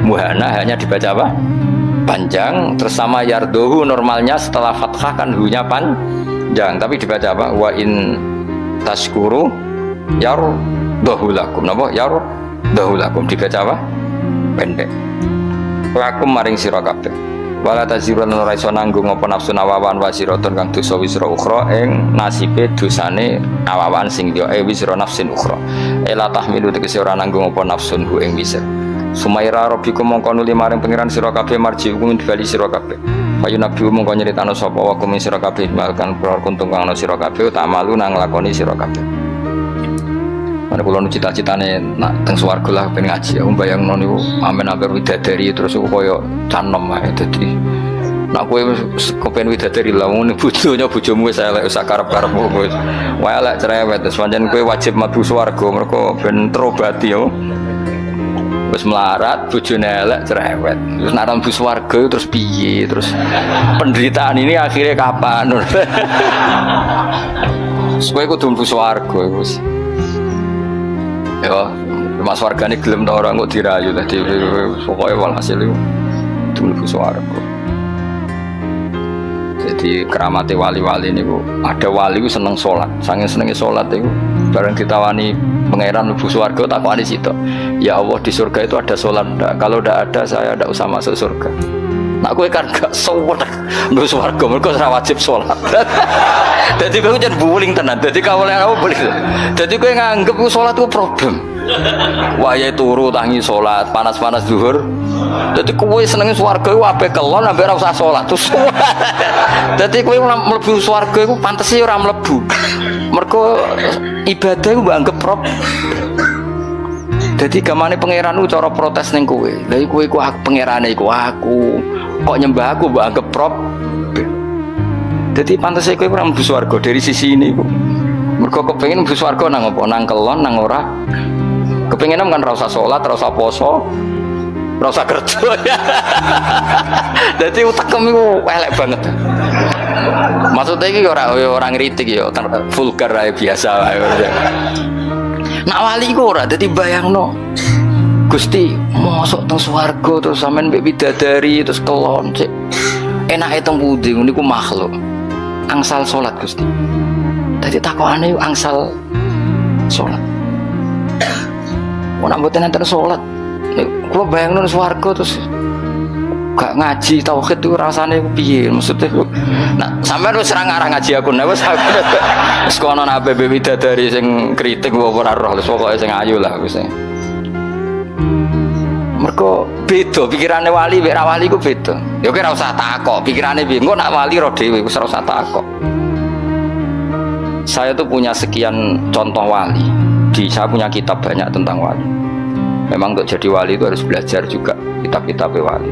muhana hanya dibaca apa? Panjang. Terus sama yardohu normalnya setelah fathah kan hu-nya panjang, tapi dibaca apa? Wa in taskuru yardohu lakum. Napa? Yardohu lakum dibaca apa? Pendek. Lakum maring sira kabeh. Wala tazirun ora iso nanggung apa nafsu nawawan wasiratun kang dosa wisra ukhra ing nasibe dosane awawan sing yo wisra nafsin ukhra. Ela tahmilu tegese ora nanggung apa nafsun hu ing wisra. Sumaira rabbikum mongko nuli maring pangeran sira kabeh marji hukum dibali sira kabeh. Payu nabi mongko nyeritano sapa wa kum sira kabeh malkan pror kuntung kang ana sira kabeh tak malu nang lakoni sira kabeh. Mana kula nu cita-citane nak teng swarga lah ben ngaji. Aku bayangno niku amen agar widadari terus koyo canom ae dadi Nak kowe kepen widadari lah ngene bojone bojomu wis elek wis karep-karepmu wis. Wae elek cerewet wis pancen kowe wajib mlebu swarga mergo ben terobati yo. Wis melarat bojone elek cerewet. Terus nek mlebu swarga terus piye? Terus penderitaan ini akhirnya kapan? Kowe kudu mlebu swarga wis. Yo, mas wargane gelem ta ora kok dirayu dadi pokoke walhasil iku mlebu swarga. Jadi keramate wali-wali niku ada wali ku seneng sholat, saking senenge sholat itu bareng ditawani pangeran mlebu swarga takoni situ. Ya Allah di surga itu ada sholat enggak? Kalau enggak ada saya enggak usah masuk surga. Nak kowe kan gak sholat mlebu swarga mergo ora wajib sholat. Dadi kowe jan buling tenan. Dadi kawule aku boleh. Dadi kowe nganggep ku sholat ku problem. Wayahe turu tangi sholat, panas-panas zuhur. Dadi kowe senenge swarga iku ape kelon ampe ora usah sholat. Dadi kowe mlebu swarga iku pantese ora mlebu. Mergo ibadah iku mbok anggap prop. Dadi gamane pangeran ku cara protes ning kowe. Lha iku iku pangerane iku aku. Kok nyembah aku mbok anggap prop. Dadi pantese kowe ora mlebu swarga dari sisi ini iku. Mergo kepengin mlebu swarga nang apa? Nang kelon nang ora. Kepengin kan ora usah salat, ora usah poso, ora usah kerja. Dadi utekem iku elek banget. Maksudnya iki ora ngritik ya, vulgar ae biasa wae. Nak wali iku ora dadi bayangno. Gusti, mosok teng swarga terus sampean mbek bidadari terus kelon sik. Enake teng pundi niku makhluk. Angsal salat Gusti. Dadi takokane angsal salat. Ora mboten enten salat. Kula bayangno swarga terus gak ngaji tauhid itu rasane piye maksudnya. Nah, sampean wis ora ngarang ngaji aku nek wis kono nang ABB widadari sing kritik ora roh pokoke sing ayu lah wis. Mergo beda pikirane wali mek ra wali ku beda. Ya ora usah takok pikirane piye. Engko nak wali ro dhewe wis ora usah takok. Saya tuh punya sekian contoh wali. Saya punya kitab banyak tentang wali. Memang untuk jadi wali itu harus belajar juga kitab-kitab wali.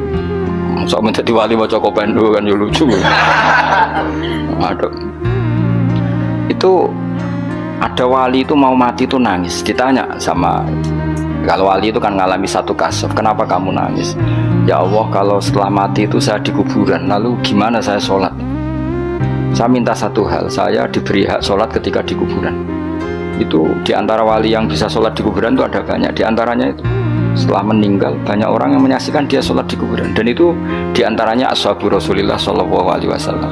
Masa menjadi wali maca kopendo kan ya lucu. Ada. Itu ada wali itu mau mati itu nangis. Ditanya sama kalau wali itu kan ngalami satu kasus. Kenapa kamu nangis? Ya Allah kalau setelah mati itu saya di kuburan. Lalu gimana saya sholat? Saya minta satu hal. Saya diberi hak sholat ketika di kuburan. Itu diantara wali yang bisa sholat di kuburan itu ada banyak. Diantaranya itu setelah meninggal banyak orang yang menyaksikan dia sholat di kuburan, dan itu diantaranya ashabu Rasulillah Shallallahu Alaihi Wasallam.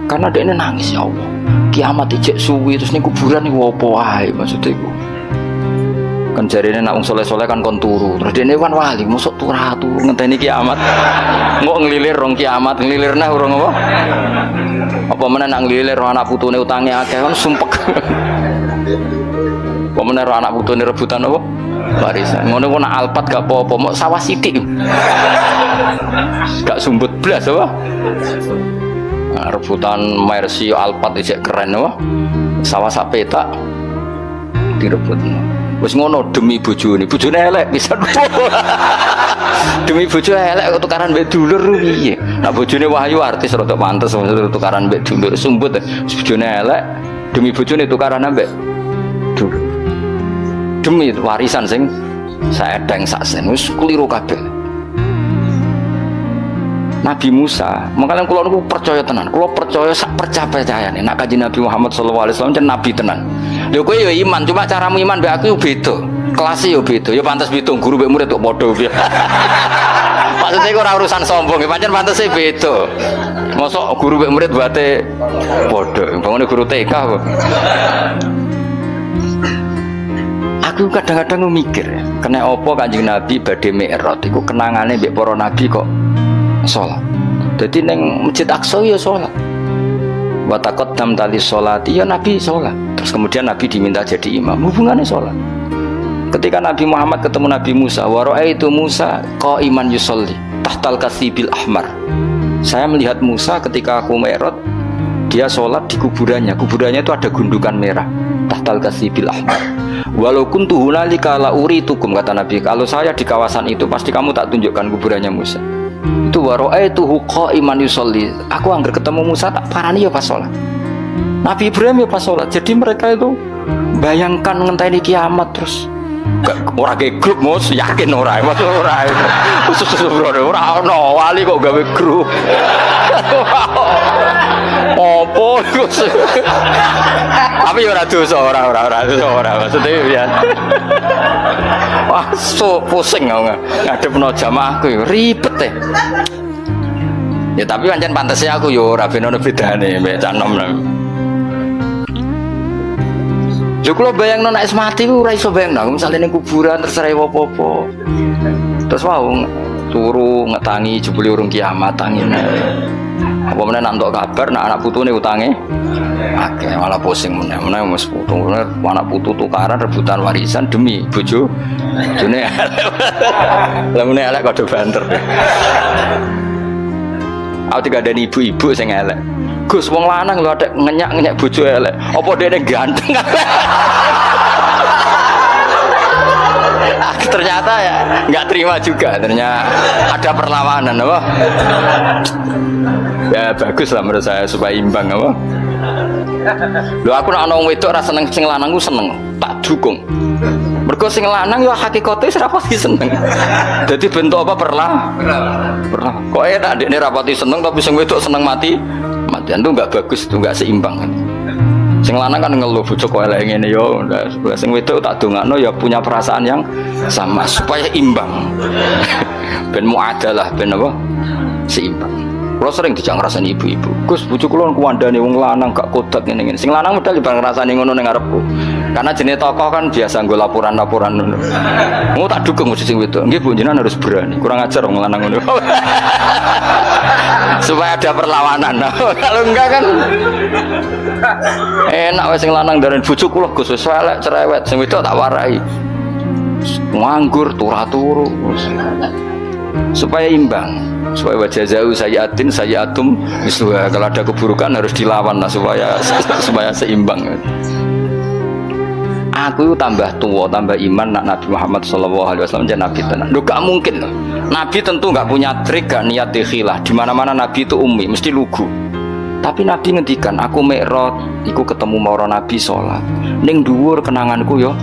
Karena dia ini nangis, ya Allah kiamat ijek suwi terus nih kuburan nih wopo ae maksudnya itu kan jarine nak wong soleh-soleh kan kon turu terus dene kan wali mosok turu ngenteni kiamat kok nglilir rong kiamat nglilir nah urung apa meneh nak nglilir anak putune utange akeh kan sumpek. Pemenang anak putune rebutan apa? Warisan. Ngono ku nak alpat gak apa-apa, mau sawah sithik. Gak sumbut blas apa? Nah, rebutan Mercy alpat isek keren apa? Sawah sak petak direbut. Wis ngono demi bojone elek pisan. Demi bojo elek kok tukaran mbek dulur piye? Nak bojone Wahyu artis rada pantes tukaran mbek dulur sumbut. Bojone elek demi bojone tukaran mbek dulur. Demi warisan sing saedeng saksen wis keliru kabeh. Nabi Musa, makanya kula niku percaya tenan. Kula percaya sak percayane nek Kanjeng Nabi Muhammad sallallahu alaihi wasallam jan nabi tenan. Lho kowe ya iman, cuma caramu iman mbek aku yo beda. Kelasé yo beda. Ya pantes pitung guru mbek murid kok padha piye. Maksudnya ora urusan sombong, pancen pantese beda. Mosok guru mbek murid buate padha. Bangune guru TK kok. Aku kadang-kadang mikir, kena apa Kanjeng Nabi badhe mi'raj iku kenangane mbek para nabi kok salat. Dadi ning Masjid Aqsa ya salat. Wa taqaddam tali sholati ya Nabi salat. Terus kemudian Nabi diminta jadi imam. Hubungannya salat. Ketika Nabi Muhammad ketemu Nabi Musa, wa ra'aitu Musa qa'iman yusolli tahtal kasibil ahmar. Saya melihat Musa ketika aku mi'raj, dia salat di kuburannya. Kuburannya itu ada gundukan merah. Tahtal kasibil ahmar. Walau kuntu hunalika la uritukum, kata Nabi, kalau saya di kawasan itu pasti kamu tak tunjukkan kuburannya Musa. Itu waraituhu qa'iman yusolli. Aku anggar ketemu Musa tak parani ya pas sholat. Nabi Ibrahim ya pas sholat. Jadi mereka itu bayangkan ngenteni kiamat terus. Ora ge grup mus yakin ora khusus ora ono wali kok gawe grup opo tapi ora dosa ora maksudnya ya wah so pusing ngadepno jamaahku ribet ya tapi pancen pantesnya aku yo ora ben ono bedane mbek canom. Yo kula bayangno nek mati ku ora iso bayangno, misale ning kuburan terus ora apa-apa. Terus wau turu ngetangi jebule urung kiamat tangine. Apa meneh nantok kabar nek anak putune utange akeh malah pusing meneh wis putu. Anak putu tukaran rebutan warisan demi bojo. Bojone lha meneh elek kode banter. Aku tiga ada ibu-ibu sing elek. Gus wong lanang lho adek ngenyak bojo elek. Apa dene ganteng? Ternyata ya nggak terima juga, ternyata ada perlawanan apa? Ya bagus lah menurut saya supaya imbang apa? Lho aku nek ana wong wedok ora seneng sing lanang ku seneng, tak dukung. Mergo sing lanang ya hakikate ora pasti seneng. Dadi bentuk apa perlah. Kok enak dekne ra pati seneng tapi sing wedok seneng mati. Matian itu enggak bagus, itu enggak seimbang. Sing lanang kan ngeluh bojo kok elek ngene yo, sing wedok tak dongakno ya punya perasaan yang sama supaya imbang. Ben muadalah ben apa? Seimbang. Kalau sering dijak ngrasani ibu-ibu, Gus bojo kula kuwandane wong lanang gak kodak ngene-ngene. Sing lanang medal ibang ngrasani ngono ning ngarepku. Karena jenis tokoh kan biasa nggo laporan-laporan ngono. Mau tak dukung mesti sing wedok. Nggih Bu jenengan harus berani. Kurang ajar wong lanang ngono. Supaya ada perlawanan. Kalau enggak kan enak wis sing lanang ndaren bojo kula Gus wis elek cerewet, sing wedok tak warai. Nganggur turu-turu supaya imbang, supaya wajazau sayyatum misluha. Kalau ada keburukan harus dilawan lah supaya seimbang. Aku tambah tua, tambah iman nak Nabi Muhammad SAW jadi Nabi tenan. Loh gak mungkin loh. Nabi tentu gak punya trik, gak niat dikhilah. Di mana-mana Nabi itu ummi, mesti lugu. Tapi Nabi ngendikan, aku mi'raj, iku ketemu mara Nabi sholat. Ning dhuwur kenanganku yo.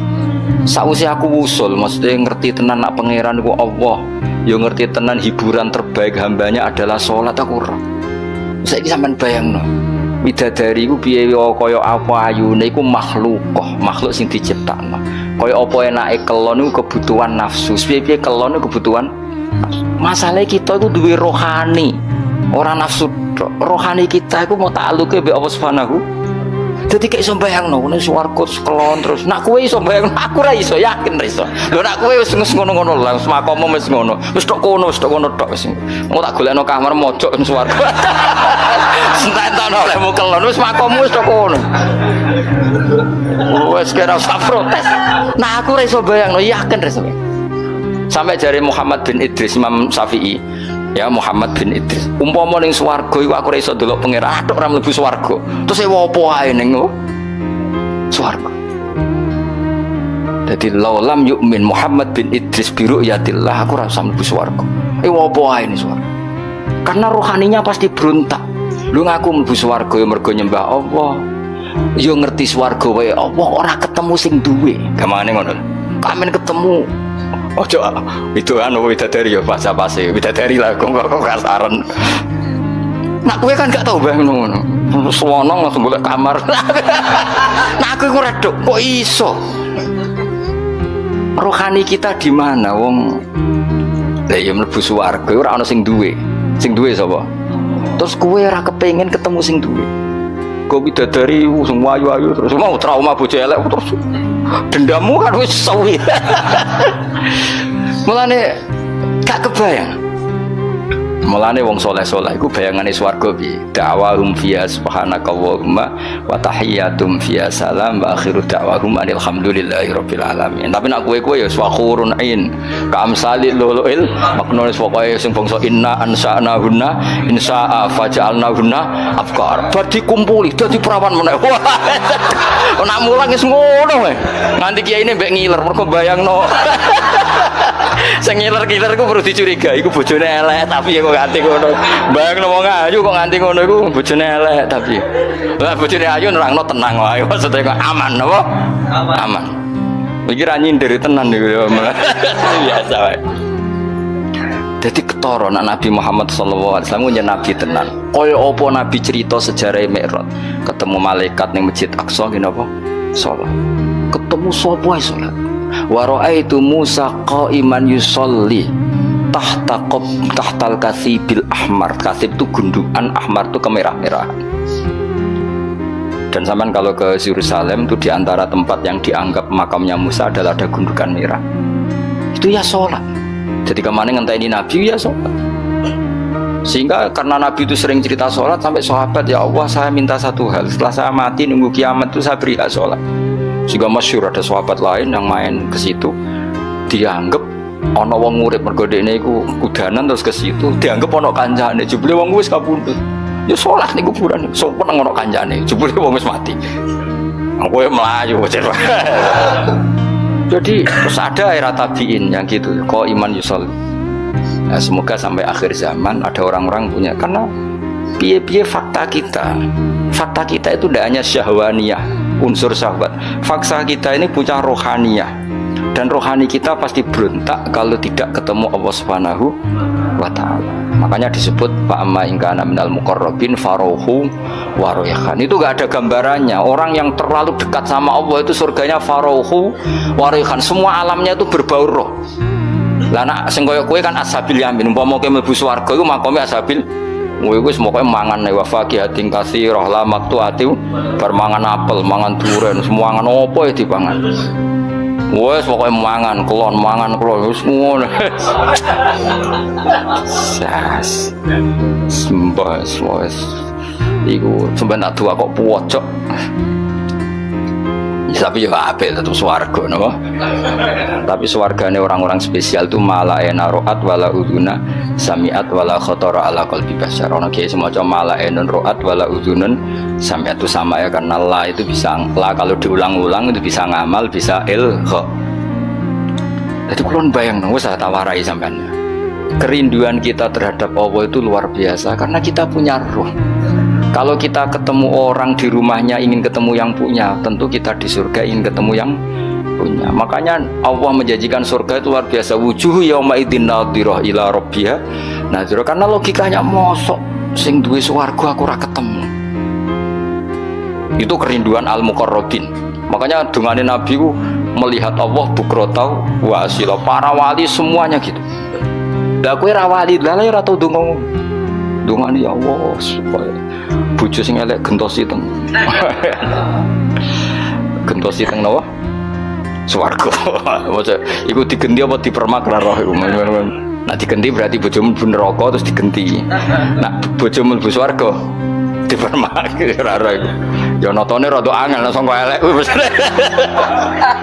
Sausi aku wusul, mesti ngerti tenan nak pangeran ku Allah. Yo ngerti tenan hiburan terbaik hambanya adalah sholat aku ora. Saiki sampean bayangno. Widadari iku piye kaya apa ayune iku makhluk sing diciptakno. Kaya apa enake kelon iku kebutuhan nafsu. Piye-piye kelon iku kebutuhan nafsu. Masalah kita iku duwe rohani, ora nafsu. Rohani kita iku mau ta'alluke mbek Allah Subhanahu. Dadi kek iso bayangno ning swarga kelon terus. Nak kowe iso bayangno, aku ora iso, yakin ora iso. Lho nak kowe wis ngono-ngono lah, wis makomo wis ngono. Wis tok kono tok wis. Mau tak golekno kamar mojok ning swarga. Sentan olehmu kelon wis makomu wis tok kono. Wis kira usah protes. Nah aku ora iso bayangno, yakin ora iso. Sampai jari Muhammad bin Idris Imam Syafi'i. Ya Muhammad bin Idris. Umpama ning swarga iku aku ora iso delok pangeran, atok ora mlebu swarga. Terus apa ae ning swarga. Dadi laulam yu'min Muhammad bin Idris bi ru'yatillah, aku ora iso mlebu swarga. Apa ae ning swarga. Karena rohaninya pasti berontak. Lu ngaku mlebu swarga ya mergo nyembah Allah. Ya ngerti swarga wae Allah ora ketemu sing duwe. Gamane ngono. Kamen ketemu ojo itu anu widadari ya pas-pase widadari lah kok kasaran. Nak kowe kan gak tau bang ngono. Suwono langsung golek kamar. Nah aku ora redok kok iso. Rohani kita di mana wong? Lah ya mlebu swarga ora ana sing duwe. Sing duwe sapa? Terus kowe ora kepengin ketemu sing duwe. Kok widadari sing ayu-ayu terus mau trauma bojo elek terus dendammu kan wis suwi. Mulane gak kebayang. Mulane wong saleh-saleh iku bayangane swarga piye? Da'wahum fiha subhanakallahumma wa tahiyyatum fiha salam wa akhiru da'wahum alhamdulillahirabbil alamin. Tapi nek kowe ya swakhurun ain ka amsalil luluil maknane pokoke sing bangsa inna ansa'nahunna insa'a faj'alnahunna afkar. Bar dikumpuli dadi perawan meneh. Nek mulang wis ngono wae. Nganti kiyaine mbek ngiler mergo bayangno. Sing ngiler-ngiler iku perlu dicurigai iku bojone elek tapi kok nganti ngono. Bayang wong ayu kok nganti ngono iku bojone elek tapi. Lah bojone ayu nerangno tenang wae maksudnya kok aman apa? Aman. Iki ra nyindir tenan niku ya. Biasa wae. Jadi ketara Nabi Muhammad sallallahu alaihi wasallam yen nabi tenan. Kaya apa nabi cerita sejarah Mi'raj. Ketemu malaikat ning Masjid Aqsa ngene apa? Salat. Ketemu sapa ae salat. Wa ra'aitu Musa qa'iman yusolli tahtal kasibil ahmar. Kasib itu gundukan, ahmar itu kemerah-merahan. Dan zaman kalau ke Yerusalem itu diantara tempat yang dianggap makamnya Musa adalah ada gundukan merah. Itu ya sholat. Jadi kemana ngenteni Nabi ya sholat. Sehingga karena Nabi itu sering cerita sholat sampai sahabat, ya Allah saya minta satu hal, setelah saya mati nunggu kiamat itu saya beri hak sholat. Sehingga masyhur ada sahabat lain yang main ke situ dianggap ana wong urip mergo dekne iku kudanan terus ke situ dianggap ana kancane jebule wong wis kapundhut. Ya sholat ning kuburan, sopan ana kancane jebule wong wis mati. Kowe melayu bocah. Jadi terus ada era tabiin yang gitu, kok iman yusol. Nah, semoga sampai akhir zaman ada orang-orang punya, karena piye-piye fakta kita itu tidak hanya syahwaniyah, unsur syahwat. Fakta kita ini punya rohaniyah, dan rohani kita pasti berontak kalau tidak ketemu Allah Subhanahu wa Ta'ala. Makanya disebut fa'amma in kana minal muqarrabin farohu wa rayhan. Itu gak ada gambarannya. Orang yang terlalu dekat sama Allah itu surganya farohu wa rayhan. Semua alamnya itu berbau roh. Lah nek sing koyo kowe kan ashabil yamin, umpama kowe mlebu swarga iku makome ashabil. Kowe wis mokoke mangan wa faqihatin katsirah la maqtu'ati, bar mangan apel, mangan duren, semua mangan opo ya dipangan. Wes pokoke mangan kelon wis ngono. Sas. Sembah wes. Iku sampeyan tak dua kok pucuk. Tapi ya apik tetep swarga napa. Tapi swargane orang-orang spesial itu malaena ro'at wala uduna sami'at wala khatara ala qalbi bashar. Ono kiye semacam malaenun ro'at wala udunun sami'at itu sama ya, karena la itu bisa la kalau diulang-ulang itu bisa ngamal, bisa ilgha. Jadi kulon bayang wis tak warai sampean. Kerinduan kita terhadap Allah itu luar biasa karena kita punya roh. Kalau kita ketemu orang di rumahnya ingin ketemu yang punya, tentu kita di surga ingin ketemu yang punya. Makanya Allah menjanjikan surga itu luar biasa. Wujuhu yauma idzin nadhirah ila rabbiha nadhirah, karena logikanya mosok sing duwe swarga aku ora ketemu. Itu kerinduan al-muqarrabin. Makanya dungane Nabi ku melihat Allah bukrotau wa asila. Para wali semuanya gitu. Lah kowe ra wali, lah ora tau donga. Dongane ya Allah supaya bojo sing elek gentosi teng. Gentosi teng napa? Swarga. Maksud iku digenti apa dipermak ra roh iku. Nek digenti berarti bojomu mlebu neraka terus digenti. Nek bojomu mlebu swarga dipermak ra roh iku. Ya notone rada angel langsung kok elek kuwi.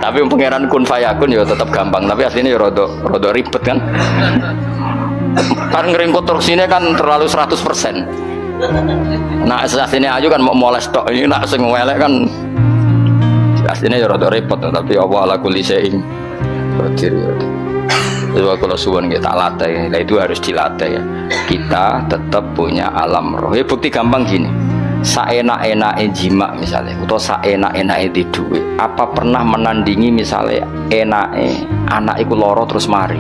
Tapi pangeran kun fayakun ya tetap gampang, tapi aslinya ya rada ribet kan. Kan ngering konstruksinya kan terlalu 100%. Nah aslinya aja kan mau moles tok, ini nak sing welek kan aslinya ya rada repot, tapi Allah ala kulli syai'in qadir. Coba kalau suwun kita latih, nah itu harus dilatih ya. Kita tetap punya alam roh. Ya bukti gampang gini. Saenak-enake jima misalnya, atau saenak-enake di duit. Apa pernah menandingi misalnya enake anak iku loro terus mari?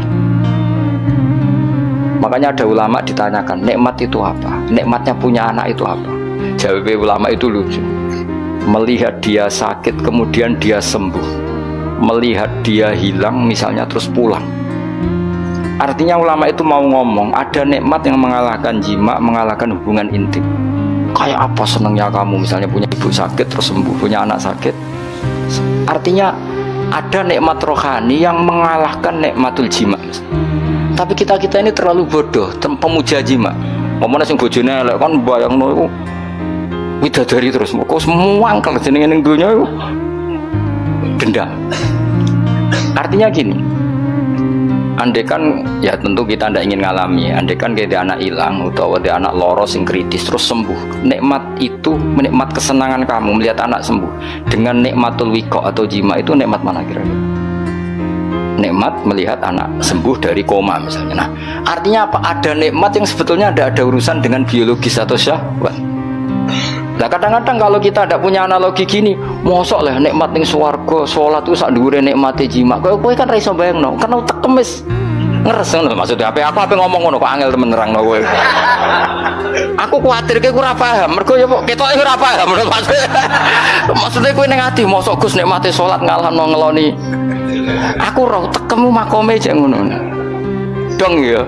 Makanya ada ulama ditanyakan, nikmat itu apa? Nikmatnya punya anak itu apa? Jawab ulama itu lucu. Melihat dia sakit kemudian dia sembuh, melihat dia hilang misalnya terus pulang. Artinya ulama itu mau ngomong ada nikmat yang mengalahkan jima, mengalahkan hubungan intim. Kayak apa senangnya kamu misalnya punya ibu sakit terus sembuh, punya anak sakit. Artinya ada nikmat rohani yang mengalahkan nikmatul jima. Tapi kita ini terlalu bodoh, pemuja jima. Ngomongnya sing bojone elek kan bayangno iku widadari terus kok semua angkel jenenge ning donya iku dendam. Artinya gini, andekan ya tentu kita tidak ingin ngalami, andekan kita anak hilang atau ada anak loro sing kritis terus sembuh, nikmat itu, nikmat kesenangan kamu melihat anak sembuh dengan nikmatul wiko atau jima itu nikmat mana kira-kira? nikmat melihat anak sembuh dari koma misalnya. Nah, artinya apa? Ada nikmat yang sebetulnya ada urusan dengan biologis atau syahwat. Nah, kadang-kadang kalau kita tidak punya analogi gini, mosok lah nikmat ning swarga, salat itu sak dhuwure nikmate jima. Kowe kan ra iso bayangno, kan utek kemis. Ngeres ngono maksudnya apa ngomong ngono kok angel temen nerangno kowe. Aku kuwatir kowe ora paham, mergo ya kok ketoke ora paham maksudnya. Maksudnya kowe ning ati mosok Gus nikmate salat ngalahno ngeloni. Aku ora utekmu makome jek ngono. Dong ya.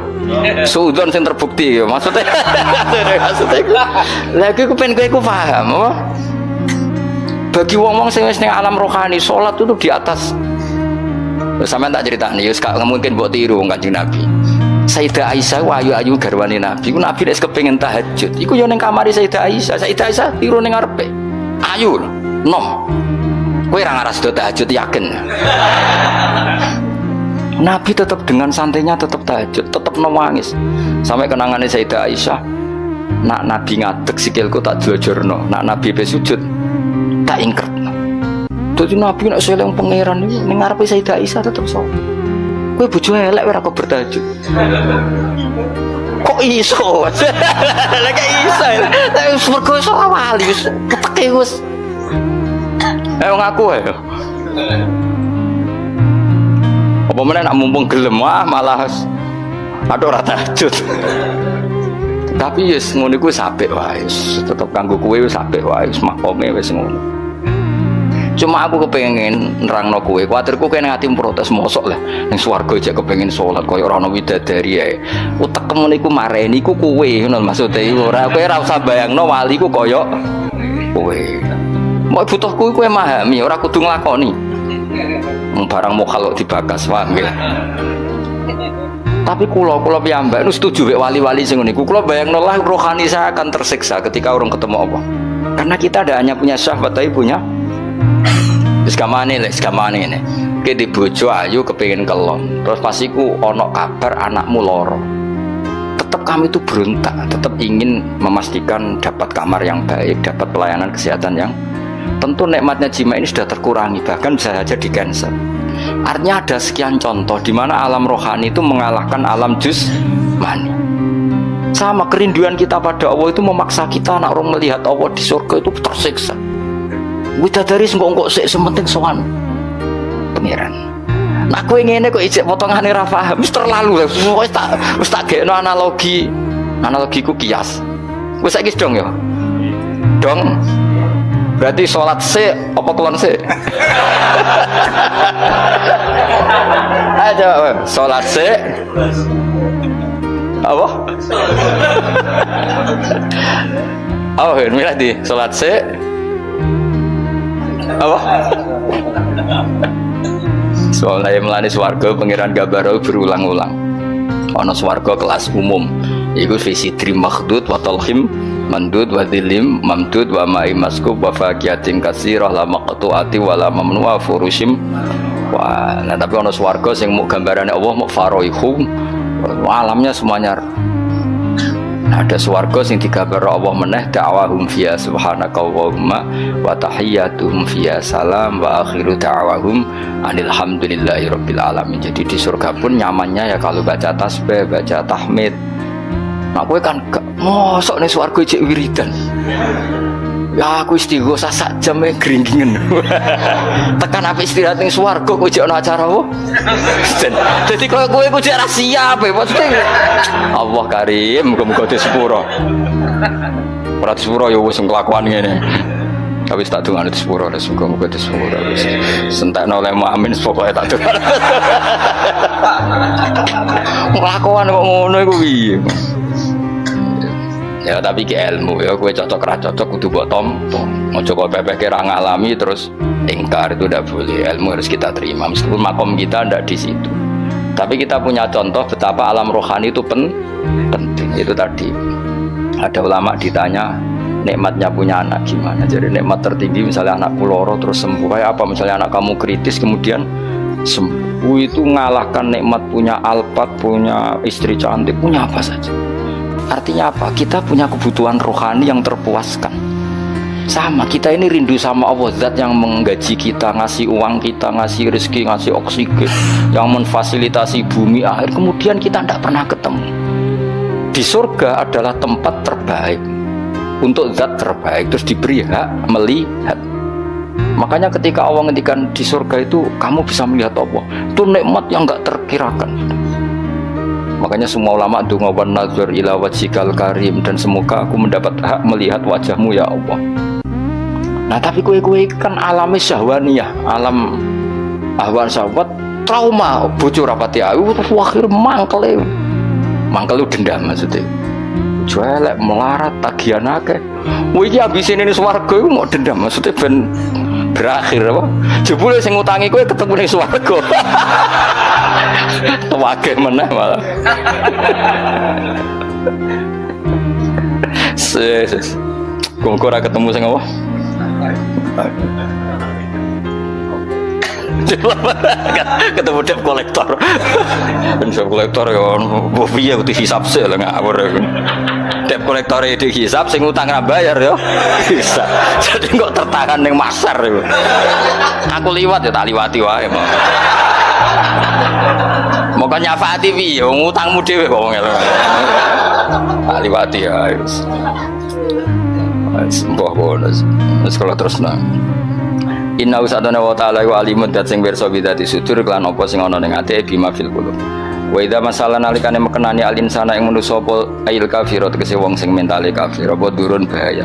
Suudon sing terbukti ya maksudnya. Lagi aku pengen kowe paham apa? Bagi wong-wong sing wis ning alam rohani salat itu di atas. Sampeyan tak critakne ya gak mungkin mbok tiru Kanjeng Nabi. Sayyidah Aisyah ayu-ayu garwane Nabi. Ku Nabi nek kepengin tahajud, iku yo ning kamare Sayyidah Aisyah. Sayyidah Aisyah tiru ning ngarepe. Ayu nom. Kowe ora ngaras do tahajud yakin. Nabi tetap dengan santainya tetap tahajud, tetap nangis. Sampai kenangannya Sayyidah Aisyah, nak Nabi ngadeg sikilku tak jlojorno, nak Nabi be sujud tak ingkret. Dadi Nabi nek seleng pangeran iki ning ngarepe Sayyidah Aisyah tetep sholat. Kowe bojo elek ora kok bertahajud. Kok iso? Lah kok iso. Tapi mergo iso wali wis keteke wis. Ayo ngaku ae. Apa meneh nak mumpung gelem malah aduh ora tahajud. Tapi yes ngono iku apik wae. Tetep kanggo kowe wis apik wae, makome wis ngono. Cuma aku kepengen nerangno kowe, kuwatirku kene ati protes mosok lah ning swarga aja kepengen salat kaya ora ana widadari ae. Utekmu niku mareni ku kowe ngono maksude ora kowe ora usah bayangno wali ku kaya kowe. Mau butuhku kowe memahami, ora kudu nglakoni. Barang mokal kok dibakas wae. Tapi kula piyambak nu setuju mek wali-wali sing niku. Kula bayangno lah rohani saya akan tersiksa ketika orang ketemu Allah. Karena kita tidak hanya punya syahwat tapi punya sekamane ini. Ki di bojo ayu kepengin kelon. Terus pasiku ono kabar anakmu loro. Tetap kami itu berontak, tetap ingin memastikan dapat kamar yang baik, dapat pelayanan kesehatan yang tentu nikmatnya jima ini sudah terkurangi, bahkan bisa saja di cancel. Artinya ada sekian contoh di mana alam rohani itu mengalahkan alam jusmani. Sama kerinduan kita pada Allah itu memaksa kita nak orang melihat Allah di surga itu tersiksa. Widadari engkok sik sementing sowan pangeran. Nah kowe ngene kok ijek potongane ra paham, wis terlalu wis tak gekno analogiku kias. Wis saiki dong ya. Dong. Berarti salat sik apa kelon sik? Ayo jawab, salat sik. Apa? Oh, milih di salat sik. Apa? Soalnya melani swarga pangeran Gabaro berulang-ulang. Ono swarga kelas umum. Iku visi tri makhdud wa talhim mandud wa dilim mamdud wa ma'i maskub wa faqiyatin katsirah la maqtu'ati wa la mamnu'a furushim. Wah, nah tapi ono swarga sing mau gambarane Allah mau faroihum. Alamnya semuanya. Ada swarga sing digambar Allah meneh da'wahum fiya subhanakallahumma wa tahiyyatuhum fiya salam wa akhiru da'wahum alhamdulillahi rabbil alamin. Jadi di surga pun nyamannya ya kalau baca tasbih, baca tahmid. Nah kowe kan mosok ning swarga cek wiridan. Ya aku istighosa sak jam gringgingen. Tekan apa istirahat ning swarga kowe jek ana acara apa? Dadi kowe ku jek ra siap maksudnya. Allah Karim, muga-muga disepuro. Ora disepuro ya wis kelakuan ngene. Tapi tak dongane disepuro, muga-muga disepuro. Sentekno oleh amin pokoke tak dongane. Kelakuan kok ngono iku piye? Ya tapi ke ilmu ya gue cocok ra cocok kudu mbok tompo. Ojo kok pepeh kira ngalami terus ingkar, itu tidak boleh. Ilmu harus kita terima meskipun makom kita tidak di situ. Tapi kita punya contoh betapa alam rohani itu penting. Itu tadi ada ulama ditanya nikmatnya punya anak gimana. Jadi nikmat tertinggi misalnya anakku loro terus sembuh, kayak apa? Misalnya anak kamu kritis kemudian sembuh, itu ngalahkan nikmat punya alpat, punya istri cantik, punya apa saja. Artinya apa? Kita punya kebutuhan rohani yang terpuaskan. Sama, kita ini rindu sama Allah, zat yang menggaji kita, ngasih uang kita, ngasih rezeki, ngasih oksigen, yang memfasilitasi bumi air, kemudian kita tidak pernah ketemu. Di surga adalah tempat terbaik untuk zat terbaik, terus diberi hak melihat. Makanya ketika Allah ngendikan di surga itu kamu bisa melihat Allah, itu nikmat yang enggak terkirakan. Makanya semua ulama donga wan nazar ila wajhikal karim, dan semoga aku mendapat hak melihat wajahmu ya Allah. Nah tapi kue kan alami syahwaniyah, alam ahwan syahwat, trauma bocor rapati ayu, akhir mangkel dendam maksudnya. Jualek melarat tagihan akeh. Iki abisin ini swarga iku mau dendam maksudnya ben berakhir apa? Jebule sing ngutangi kowe ketemu ning swarga. Tewage meneh malah. Ses. Kok ora ketemu sing apa? Ketemu debt kolektor. Dan debt kolektor ya piye kudu hisab sih lah ngawur. Debt kolektor iki hisab sing utang ra bayar ya. Bisa. Jadi kok tertahan ning masar iku. Aku liwat ya tak liwati wae mau. Moko nyafaati piye wong utangmu dhewe kok ngene. Tak liwati ya wis. Mbah bonus. Wis kala terus nang. Inna usadana wa ta'ala wa alimun dat sing pirsa bidati sudur lan apa sing ana ning ati bima fil qulub. Wa idza masalan nalikane mekenani alinsana ing manusa apa ail kafirat tegese wong sing mentale kafir apa durun bahaya.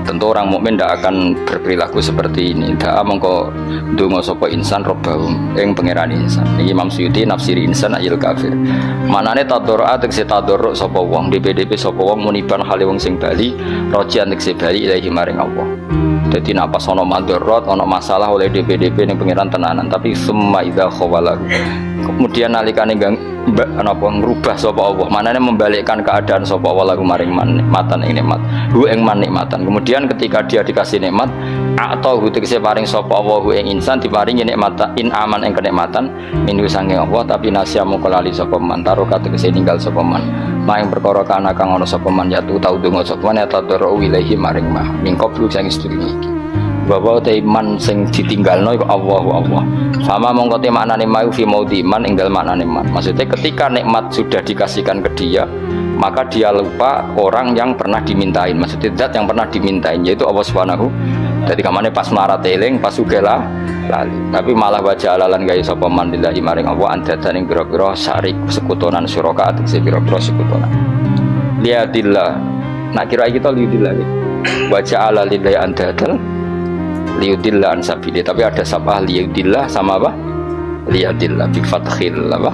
Tentu orang mukmin tidak akan berperilaku seperti ini. Daa mengko donga sapa insan robbahum ing pangeran insan. Iki Imam Suyuti nafsiri insan ayil kafir. Manane tadorra tegese tadorruk sapa wong DPDP sapa wong muniban hale wong sing bali rojian tegese bali ilahi maring Allah. Jadi nak pas ono madorot, ono masalah oleh DPDP ning pangeran tenanan, tapi summa idza khawalahu. Kemudian nalikane napa ngrubah sapa Allah, manane membalikkan keadaan sapa Allah lagu maring nikmatan ing nikmat. Hu ing nikmatan. Kemudian ketika dia dikasih nikmat, atau hu tegese paring sapa Allah hu ing insan diparingi nikmat in aman ing kenikmatan minu sange Allah, tapi nasya mung lali sapa man taro kategese ninggal sapa man. Maing perkara kana kang ana sapa man ya tau donga sapa man ta doro wilahi maring mah mingkop lu sing sedurunge iki bahwa te iman sing ditinggalno iku Allah sama mongko te maknane mau fi maudi man ing dalem maknane man. Maksudnya ketika nikmat sudah dikasihkan ke dia, maka dia lupa orang yang pernah dimintain, maksudnya zat yang pernah dimintain yaitu Allah Subhanahu. Jadi kamane pas melarat eling pas sugela lali, tapi malah wajah alalan gaya sapa man lillahi maring Allah andadan ing pira-pira syarik sekutonan syuraka atau pira-pira sekutonan liadillah. Nak kira kita liudillah wajah ala lillahi andadan liudillah an sabili, tapi ada sabah liudillah sama apa liadillah bi fathil apa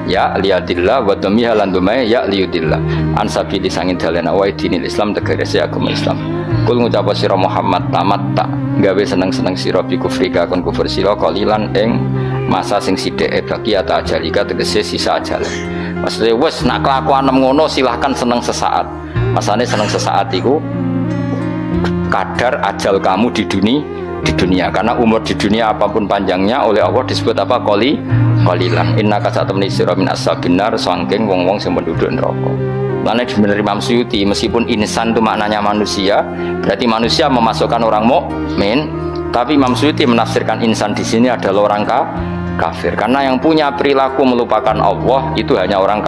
ya liadillah wa dhammiha lan dumai ya liudillah an sabili sangin dalena wa dinil Islam tegese agama Islam. Kul ngucap sira Muhammad tamat tak gawe seneng-seneng sira bi kufrika kon kufur sira qalilan ing masa sing sithik bagi ata ajalika tegese sisa ajal. Maksudnya wis nak kelakuan ngono silahkan seneng sesaat. Masane seneng sesaat iku kadar ajal kamu di dunia karena umur di dunia apapun panjangnya oleh Allah disebut apa qalilan. Innaka satamni sira min ashabinar sangking wong-wong sing penduduk neraka. Lainnya benar Imam Suyuti, meskipun insan itu maknanya manusia, berarti manusia memasukkan orang mukmin, tapi Imam Suyuti menafsirkan insan di sini adalah orang kafir, karena yang punya perilaku melupakan Allah itu hanya orang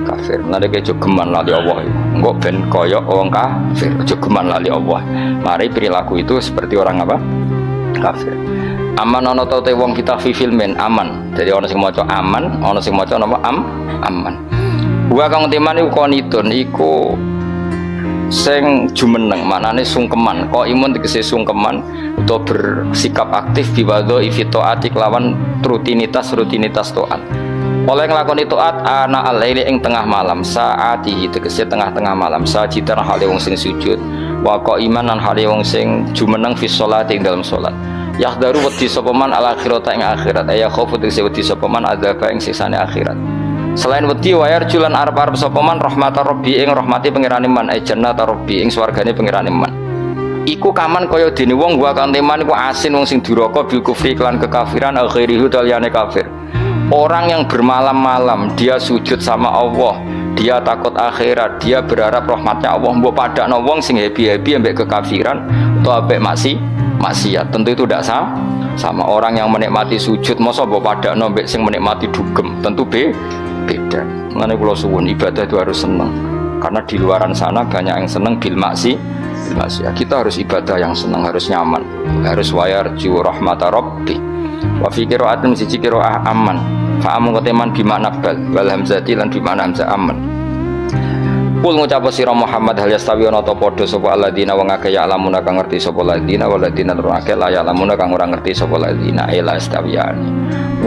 kafir. Nanti kayak jogeman lali Allah, enggak ben koyok orang kafir, jogeman lali Allah. Mari perilaku itu seperti orang apa? Kafir. Aman ono te wong kita fi filmen aman. Jadi ono sing maca aman, ono sing maca napa aman. Wa kang teman iku konitun iku sing jumeneng maknane sungkeman kok imun tegese sungkeman utawa bersikap aktif biwadho ifitoati lawan rutinitas taat oleh nglakoni taat ana al-laili ing tengah malam saati tegese tengah-tengah malam sajidan hale wong sing sujud wa qaiman lan hale wong sing jumeneng fi sholati ing dalam salat yahdaru wedi sapa man al akhirat ing akhirat ya khaufu tegese wedi sapa man adzab ing siksane akhirat. Selain wedi wayar julan arep-arep sapa man rahmatar rabbi ing rahmati pangerane man jannata rabbi ing swargane pangerane man. Iku kaman kaya dene wong gua kang teman iku asin wong sing duraka bil kufri lan kekafiran akhirihu taliyane kafir. Orang yang bermalam-malam dia sujud sama Allah, dia takut akhirat, dia berharap rahmatnya Allah, mbok padakno wong sing happy-happy ambek kekafiran, atau apik maksiat. Tentu itu tidak sama orang yang menikmati sujud masa mbok padakno mbek sing menikmati dugem, tentu beda. Mengenai kula suwun ibadah itu harus senang. Karena di luaran sana banyak yang senang bil maksiat. Kita harus ibadah yang senang, harus nyaman, harus wayarju rahmata rabbi. Wa fi qira'atin siji qira'ah aman. Fa amun koteman bimakna bal wal hamzati lan bimakna hamzah aman. Kul ngucap sira Muhammad hal yastawi ana ta padha sapa alladzina wong akeh ya lamuna kang ngerti sapa alladzina waladina tur akeh la ya lamuna kang ora ngerti sapa alladzina ila istawiyani.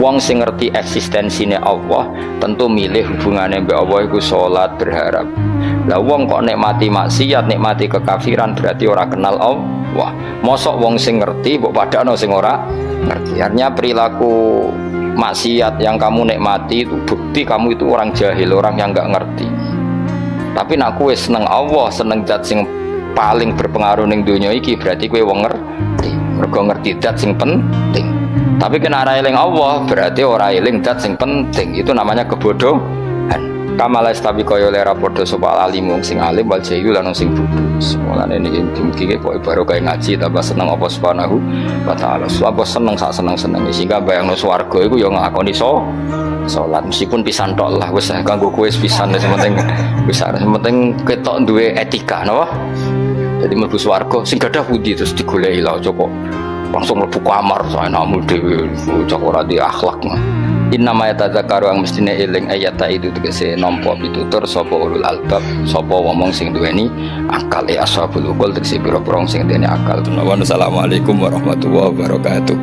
Wong sing ngerti eksistensine Allah tentu milih hubungane mbek Allah iku salat berharap. Lah wong kok nikmati maksiat, nikmati kekafiran berarti ora kenal Allah. Mosok wong sing ngerti mbok padakno sing ora ngerti. Artinya perilaku maksiat yang kamu nikmati itu bukti kamu itu orang jahil, orang yang enggak ngerti. Tapi nak kowe seneng Allah, seneng zat sing paling berpengaruh ning donya iki berarti kowe wong ngerti. Mergo ngerti zat sing penting. Tapi kena ora eling Allah berarti ora eling zat sing penting. Itu namanya kebodohan. Kamala istabi kaya lera padha sapa alim sing alim wal jahil lan sing bodho. Mulane niki mugi kok barokah ngaji tambah seneng apa subhanahu wa taala. Apa seneng sak seneng-seneng sehingga bayangno swarga iku ya ngakoni salat meskipun pisan tok lah wis kanggo kowe pisan sementing wis sementing ketok duwe etika napa. Jadi mlebu swarga sing gadah pundi terus digoleki lha coba langsung mlebu kamar saenamu dhewe cok ora di akhlak. Innama yatadzakaru ang mestine eling ayata itu tegese nampa pitutur sapa ulul albab sapa wong sing duweni akal ashabul uqul tegese pira-pira sing duweni akal. Assalamualaikum warahmatullahi wabarakatuh.